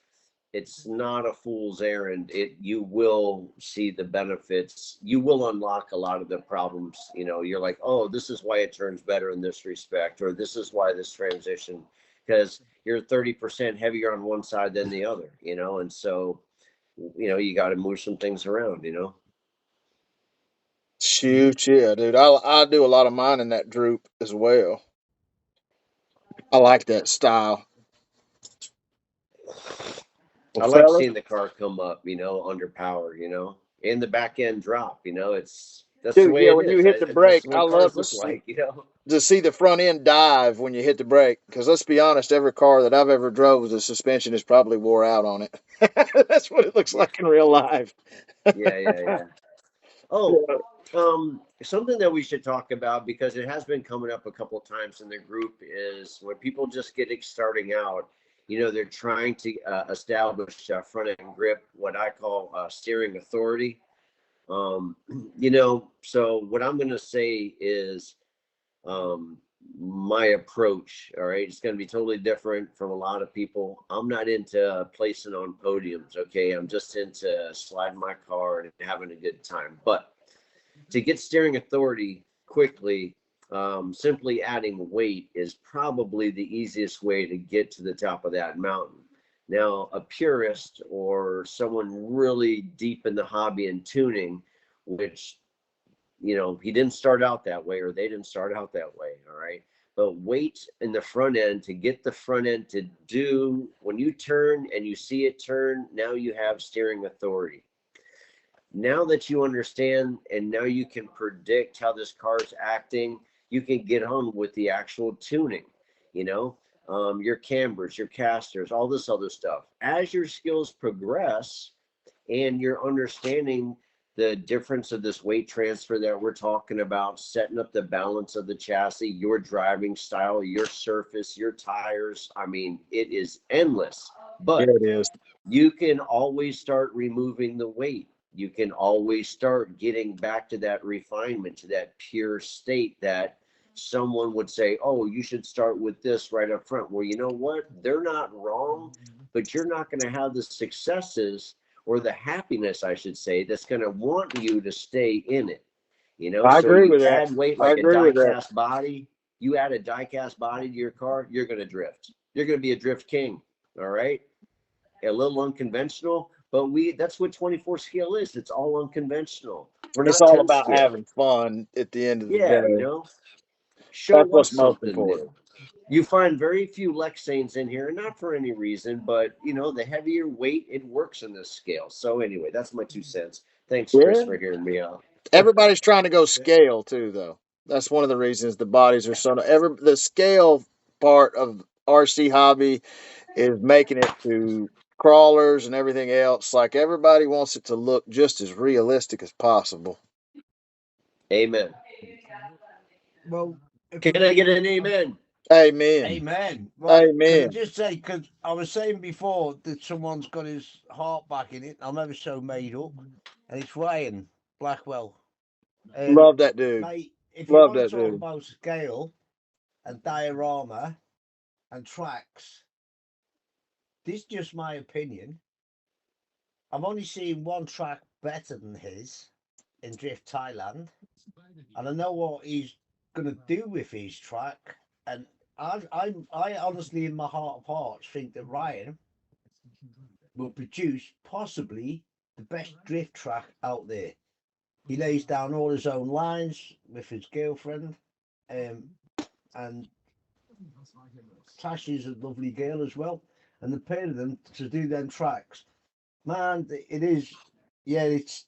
it's not a fool's errand. You will see the benefits. You will unlock a lot of the problems. You're like, oh, this is why it turns better in this respect, or this is why this transition, because you're 30% heavier on one side than the other, and so you got to move some things around. Shoot, yeah, dude. I do a lot of mine in that droop as well. I like that style. Well, I like fellas, seeing the car come up, under power, and the back end drop. That's the dude, way yeah, it when you is. hit the That's brake, I what love cars to look like. see the front end dive when you hit the brake. Because let's be honest, every car that I've ever drove, the suspension is probably wore out on it. That's what it looks Yeah, like in real life. yeah. Oh, Yeah. Something that we should talk about, because it has been coming up a couple of times in the group, is when people just starting out, they're trying to establish front end grip, what I call steering authority. Um, so what I'm going to say is, um, my approach. All right, it's going to be totally different from a lot of people. I'm not into placing on podiums. Okay, I'm just into sliding my car and having a good time. But to get steering authority quickly, simply adding weight is probably the easiest way to get to the top of that mountain. Now, a purist or someone really deep in the hobby and tuning, which, he didn't start out that way, or they didn't start out that way. All right. But weight in the front end, to get the front end to do, when you turn and you see it turn, now you have steering authority. Now that you understand, and now you can predict how this car's acting, you can get on with the actual tuning, your cambers, your casters, all this other stuff. As your skills progress and you're understanding the difference of this weight transfer that we're talking about, setting up the balance of the chassis, your driving style, your surface, your tires. I mean, it is endless. But Yeah, it is. you can always start removing the weight. You can always start getting back to that refinement, to that pure state that someone would say, oh, you should start with this right up front. Well, you know what? They're not wrong, but you're not going to have the successes, or the happiness, I should say, that's going to want you to stay in it. I So agree you with that. add weight I like a agree with that. die-cast body. You add a die-cast body to your car, you're going to drift. You're going to be a drift king. All right. A little unconventional, but that's what 24 scale is. It's all unconventional. We're It's not all 10 about scale. having fun at the end of the Yeah, day. That's show what's us most something important. new. You find very few Lexanes in here, not for any reason, but the heavier weight, it works in this scale. So anyway, that's my 2 cents. Thanks, Chris, Yeah. for hearing me out. Everybody's trying to go scale too, though. That's one of the reasons the bodies are so. The scale part of RC hobby is making it to crawlers and everything else. Like everybody wants it to look just as realistic as possible. Amen. Well, if Can I get an amen? Amen. Amen. Right. Can I Amen. just say, because I was saying before that someone's got his heart back in it. I'm ever so made up. And it's Ryan Blackwell. Love that dude. Mate, if you Love want to that talk dude. about scale and diorama and tracks, this is just my opinion. I've only seen one track better than his in Drift Thailand. And I know what he's going to do with his track. And I honestly, in my heart of hearts, think that Ryan will produce possibly the best drift track out there. He lays down all his own lines with his girlfriend, and Tash is a lovely girl as well. And the pair of them to do them tracks, man, it is, yeah, it's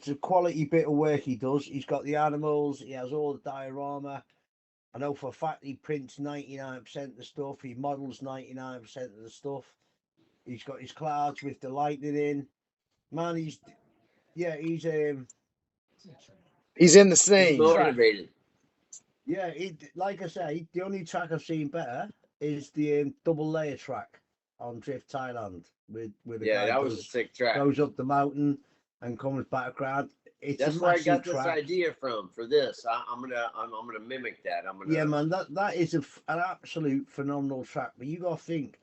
a quality bit of work he does. He's got the animals, he has all the diorama. I know for a fact he prints 99% of the stuff. He models 99% of the stuff. He's got his clouds with the lightning in. Man, he's he's He's in the He's scene. track. motivated. Yeah, like I say, the only track I've seen better is the double layer track on Drift Thailand with the guy That was a sick track. goes up the mountain and comes back around. It's That's a where I massive got this track. idea from for this. I'm gonna mimic that. Yeah, man, that is an absolute phenomenal track. But you got to think.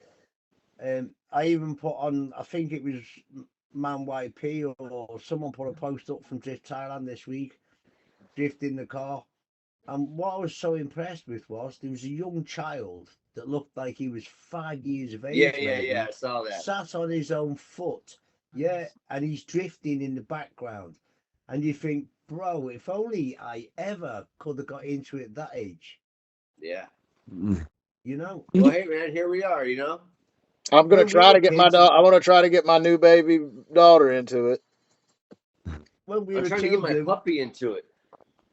I even put on. I think it was Man YP or someone put a post up from Drift Thailand this week, drifting the car. And what I was so impressed with was there was a young child that looked like he was 5 years of age, maybe, I saw that. sat on his own foot, yeah, and he's drifting in the background. And you think, bro, if only I ever could have got into it at that age. Yeah. You know? Well, hey, man, here we are, I'm gonna When we try were to get kids, I want to try to get my new baby daughter into it. when we I'm were trying to get my children, puppy into it.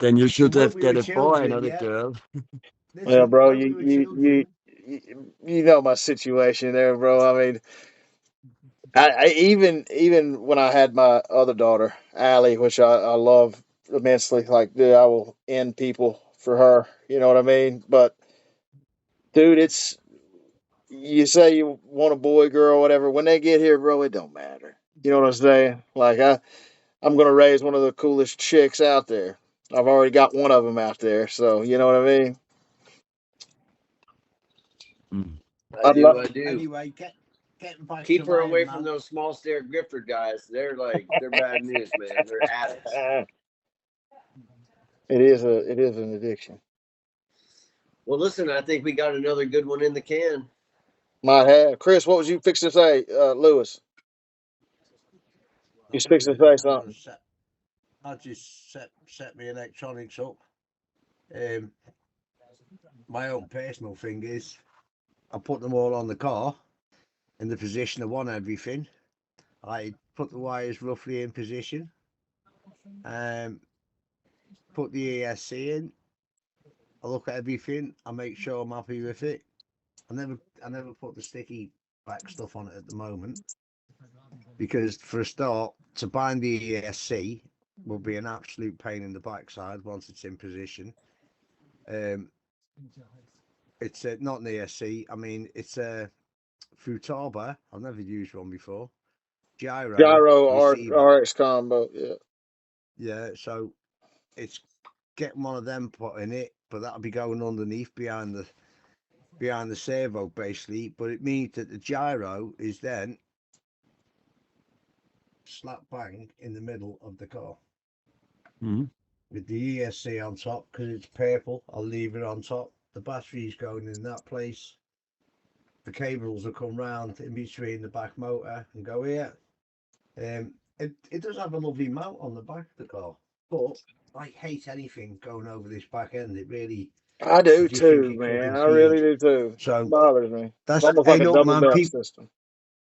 Then you should when have we were get a boy, children, not a yeah. girl. Well, Listen, bro, when we were children, you know my situation there, bro. I mean, I even when I had my other daughter, Allie, which I love immensely. Like, dude, I will end people for her. You know what I mean? But dude, it's you say you want a boy, girl, whatever. When they get here, bro, it don't matter. You know what I'm saying? Like I'm gonna raise one of the coolest chicks out there. I've already got one of them out there, so you know what I mean. Mm. I I'd do. love. I do. Anyway, getting back to Keep her away Lion from Man. those small stair grifter guys. They're bad news, man. They're addicts. It is an addiction. Well, listen, I think we got another good one in the can. Might have. Chris, what was you fixing to say, Lewis? You fixing to say something? I just set my electronics up. Um, my own personal thing is, I put them all on the car in the position I want everything. I put the wires roughly in position. Put the ESC in. I look at everything. I make sure I'm happy with it. I never put the sticky back stuff on it at the moment because for a start, to bind the ESC will be an absolute pain in the backside once it's in position. It's not an ESC. I mean, it's a Futaba. I've never used one before. Gyro Gyro receiver. RX combo. Yeah. Yeah, so it's getting one of them put in it, but that'll be going underneath behind the servo basically. But it means that the gyro is then slap bang in the middle of the car Mm. with the ESC on top because it's purple. I'll leave it on top. The battery's going in that place. The cables will come round in between the back motor and go here. It does have a lovely mount on the back of the car, but I hate anything going over this back end. It really, I I do just think too, it could man. I really impede. do too. So Bothers me. It's that's, almost like hey, a look, double man, belt system.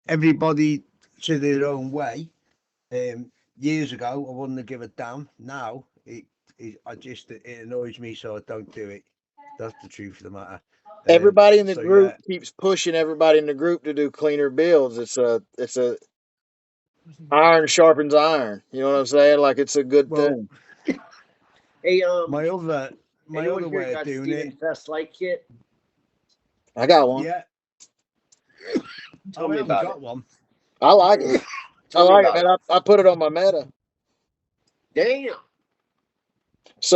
everybody to their own way. Years ago, I wouldn't have given a damn. Now, it annoys me, so I don't do it. That's the truth of the matter. Everybody in the So yeah, group keeps pushing everybody in the group to do cleaner builds. It's a iron sharpens iron. You know what I'm saying? Like it's a good well, thing. Hey, my other my anyone other here way of got doing Steven it, Fest light kit? I got one. yeah. Tell Oh, I me haven't about it. got one. I like it. I Tell me like it, about man. it. I put it on my meta. Damn,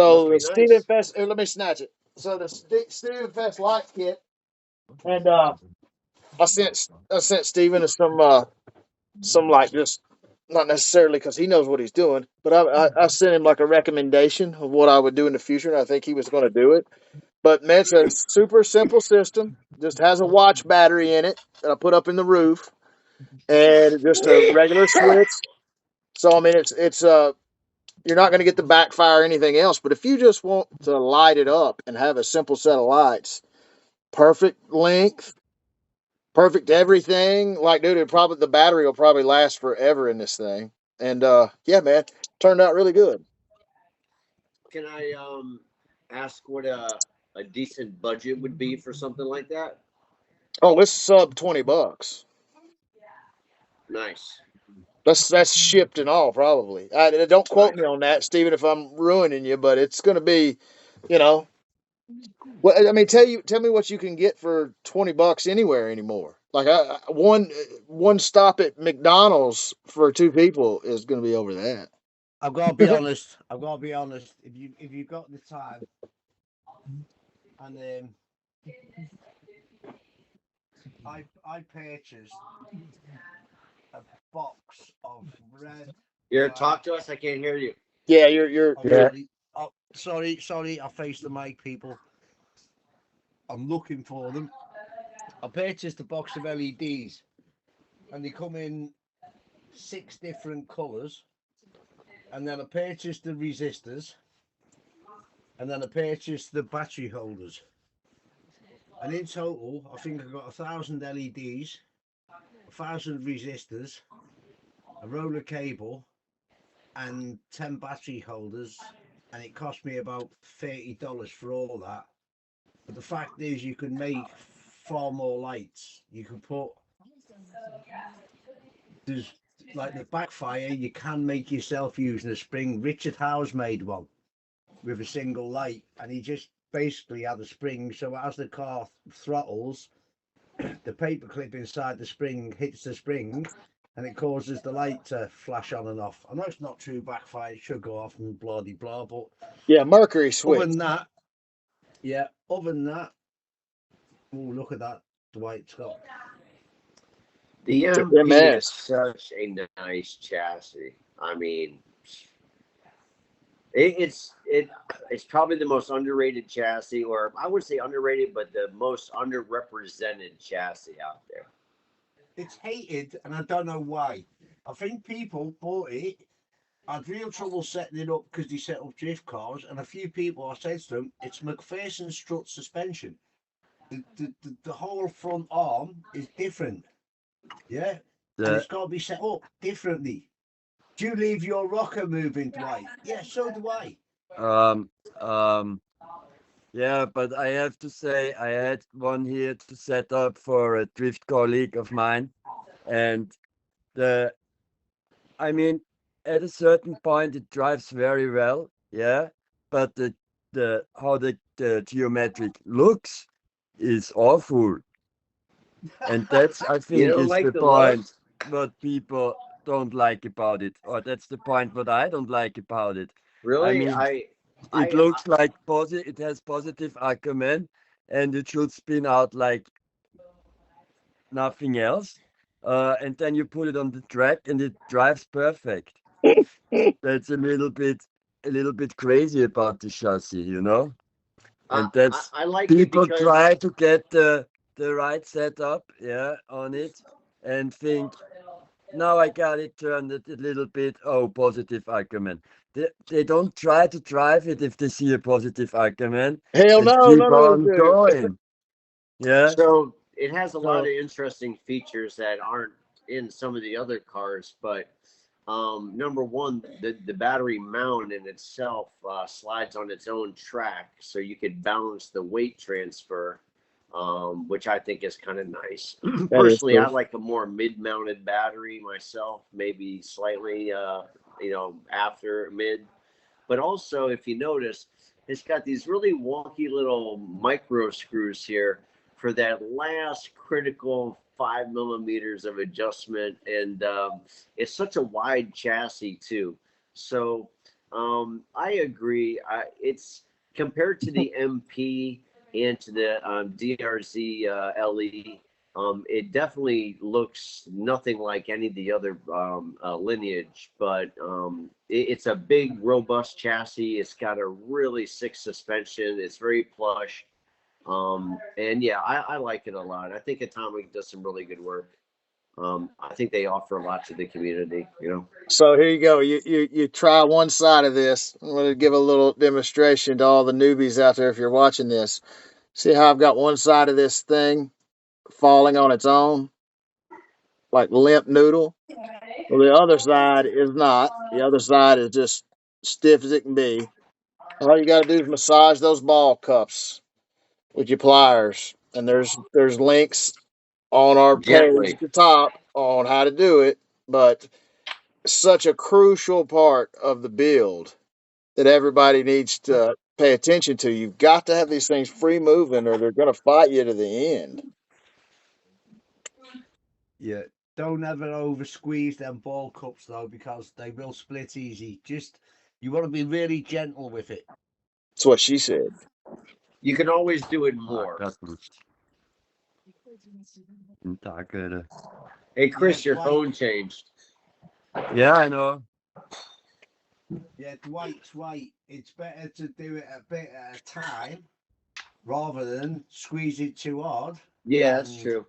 must So the be Steven nice. Fest. Let me snatch it. So the Steven Fest light kit, and I sent Steven some like just not necessarily because he knows what he's doing, but I sent him like a recommendation of what I would do in the future, and I think he was going to do it. But man, it's a super simple system. Just has a watch battery in it that I put up in the roof, and just a regular switch. So I mean, it's you're not going to get the backfire or anything else. But if you just want to light it up and have a simple set of lights, perfect length, perfect everything. Like, dude, the battery will probably last forever in this thing. And yeah, man, turned out really good. Can I ask what a decent budget would be for something like that? Oh, it's sub $20. Nice, That's shipped and all probably. Don't quote right? me on that, Steven, if I'm ruining you, but it's going to be, you know. Well, I mean, tell me what you can get for $20 anywhere anymore. Like one stop at McDonald's for two people is going to be over that. I've got to be honest. I've got to be honest. If you got the time and I purchased a box of red, Here, talk white. to us. I can't hear you. Yeah, you're Oh, Yeah. sorry. Oh, sorry. I faced the mic, people. I'm looking for them. I purchased a box of LEDs, and they come in 6 different colours. And then I purchased the resistors, and then I purchased the battery holders. And in total, I think I got 1,000 LEDs, 1,000 resistors, a roll of cable, and 10 battery holders. And it cost me about $30 for all that. But the fact is, you can make far more lights. You can put there's like the backfire, you can make yourself using a spring. Richard Howes made one with a single light, and he just basically had a spring. So as the car throttles, the paperclip inside the spring hits the spring, and it causes the light to flash on and off. I know it's not true backfire; it should go off and blah de blah. But Yeah, mercury other switch. than that, yeah. Other than that, oh look at that, Dwight Scott. The It's a MP is MS. such a nice chassis. I mean, it's probably the most underrated chassis, or I would say underrated, but the most underrepresented chassis out there. It's hated, and I don't know why. I think people bought it, had real trouble setting it up because they set up drift cars, and a few people, I said to them, it's McPherson strut suspension. The whole front arm is different, yeah, and it's The got to be set up differently. Do you leave your rocker moving, Dwight? Yeah, so do I. um um yeah, but I have to say I had one here to set up for a drift colleague of mine, and the I mean, at a certain point it drives very well, yeah, but the how the geometric looks is awful. And that's, I You think, don't is like the the look? point what people don't like about it, or that's the point what I don't like about it. I Really? mean, it I, looks like positive, it has positive argument, and it should spin out like nothing else. And then you put it on the track, and it drives perfect. That's a little bit crazy about the chassis, you know? I, And that's I like it people because try to get the right setup, yeah, on it, and think, now I got it turned it a little bit, oh, positive argument. They don't try to drive it if they see a positive argument Hell and no, keep none of them on do. going. Yeah. so it has a lot of So interesting features that aren't in some of the other cars, but number one, the battery mount in itself slides on its own track, so you could balance the weight transfer, which I think is kind of nice. That is Personally, I cool. like a more mid-mounted battery myself, maybe slightly, after mid. But also, if you notice, it's got these really wonky little micro screws here for that last critical 5 millimeters of adjustment. And it's such a wide chassis, too. So I agree. It's compared to the MP and to the DRZ LE. It definitely looks nothing like any of the other lineage, but it's a big, robust chassis. It's got a really sick suspension. It's very plush. And yeah, I like it a lot. I think Atomic does some really good work. I think they offer a lot to the community, you know. So here you go. You try one side of this. I'm going to give a little demonstration to all the newbies out there if you're watching this. See how I've got one side of this thing falling on its own, like limp noodle? Well, the other side is not. The other side is just stiff as it can be. All you got to do is massage those ball cups with your pliers. And there's links on our page Gently. at the top on how to do it. But such a crucial part of the build that everybody needs to pay attention to. You've got to have these things free moving or they're going to fight you to the end. Yeah, don't ever over squeeze them ball cups though, because they will split easy. Just you want to be really gentle with it. That's what she said. You can always do it ah, more. got Tage. Hey, Yeah, Chris, your Dwight. phone changed. Yeah, I know. Yeah, Dwight's right. It's better to do it a bit at a time rather than squeeze it too hard. Yeah, that's And true.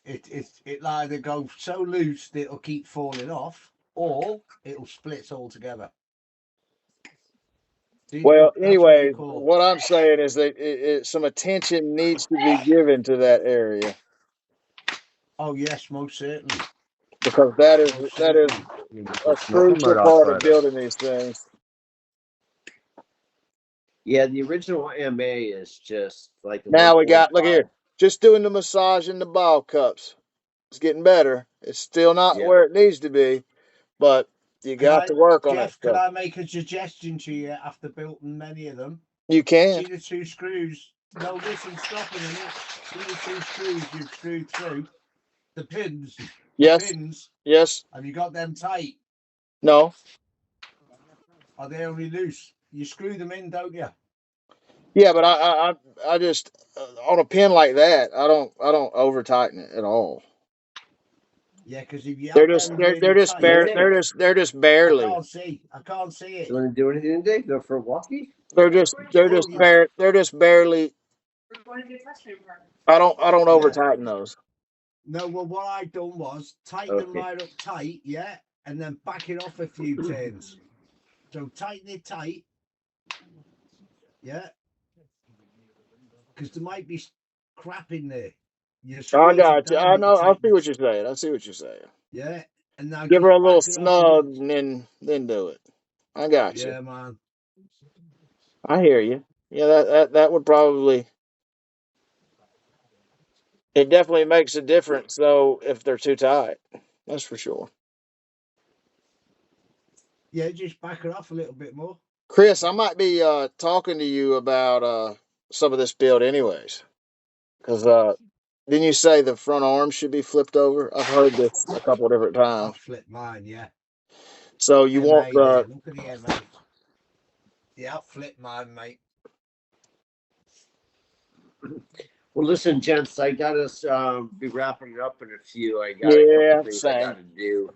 it'll either go so loose that it'll keep falling off, or it'll split altogether. See, Well, look, that's what you anyway, call. what I'm saying is that some attention needs to be given to that area Oh yes, most certainly, because most that is certainly. a crucial part of building these things. Yeah, the original MA is just like the Now we got look 1.5. here, just doing the massage in the ball cups. It's getting better. It's still not Yeah. where it needs to be, but you got to work on it. Jeff, can So I make a suggestion to you after building many of them? you can. See the two screws? No, listen, stop a minute. See the two screws you've screwed through? The pins. Yes. The pins. Yes. Have you got them tight? No. Are they only loose? You screw them in, don't you? Yeah, but I just on a pin like that, I don't over tighten it at all. Yeah, because if you They're have just them they're really tight, they're just I barely. can't see. I can't see it. You want to do anything today? Go for a walkie? They're just Well, yeah, they're just barely. I don't over yeah. tighten those. No, well, what I done was tighten them Okay. right up tight, yeah, and then back it off a few turns. So tighten it tight, yeah, because there might be crap in there. You I squeeze it got you. down, I but you know. I see tighten it, what you're saying. I see what you're saying. yeah, and now Give her just a little back it off a bit. snug and then do it. I got you. Yeah, man. I hear you. Yeah, that would probably. It definitely makes a difference, though, if they're too tight. That's for sure. Yeah, just back it off a little bit more. Chris, I might be talking to you about some of this build, anyways. Because didn't you say the front arm should be flipped over? I've heard this a couple of different I'll times. flip mine, yeah. So you want MA the there, look at the MA. Yeah, I'll flip mine, mate. Well, listen, gents, I got us be wrapping up in a few. I got a couple yeah, things I same. got to do.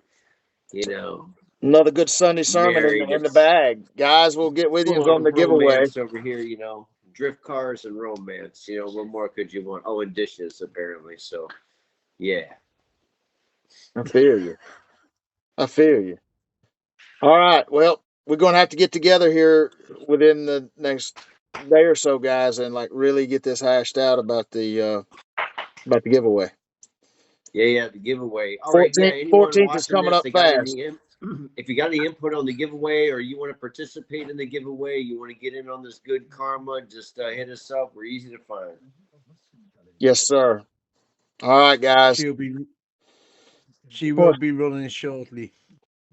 You know, Another good Sunday sermon married. in the It's bag. Guys, we'll get with you full on on the giveaway. romance over here. You know, drift cars and romance. You know, what more could you want? Oh, and dishes apparently. So, yeah. I feel you. I feel you. All right. Well, we're going to have to get together here within the next day or so, guys, and like really get this hashed out about the giveaway. Yeah, the giveaway. All right, yeah. 14th, Anyone 14th is watching coming this, up they got fast. any if you got any input on the giveaway, or you want to participate in the giveaway, you want to get in on this good karma, just hit us up. We're easy to find. Yes, sir. All right, guys. She will be running shortly.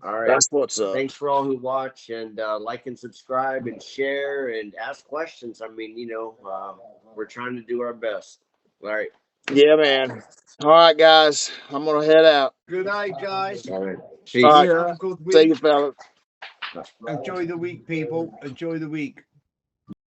All right. That's what's up. Thanks for all who watch, and like and subscribe and share and ask questions. I mean, you know, we're trying to do our best. All right. Yeah, man. All right, guys. I'm gonna head out. Good night, guys. All right. All Peace. right. Have a good See week. you, fellas. Enjoy the week, people. Enjoy the week.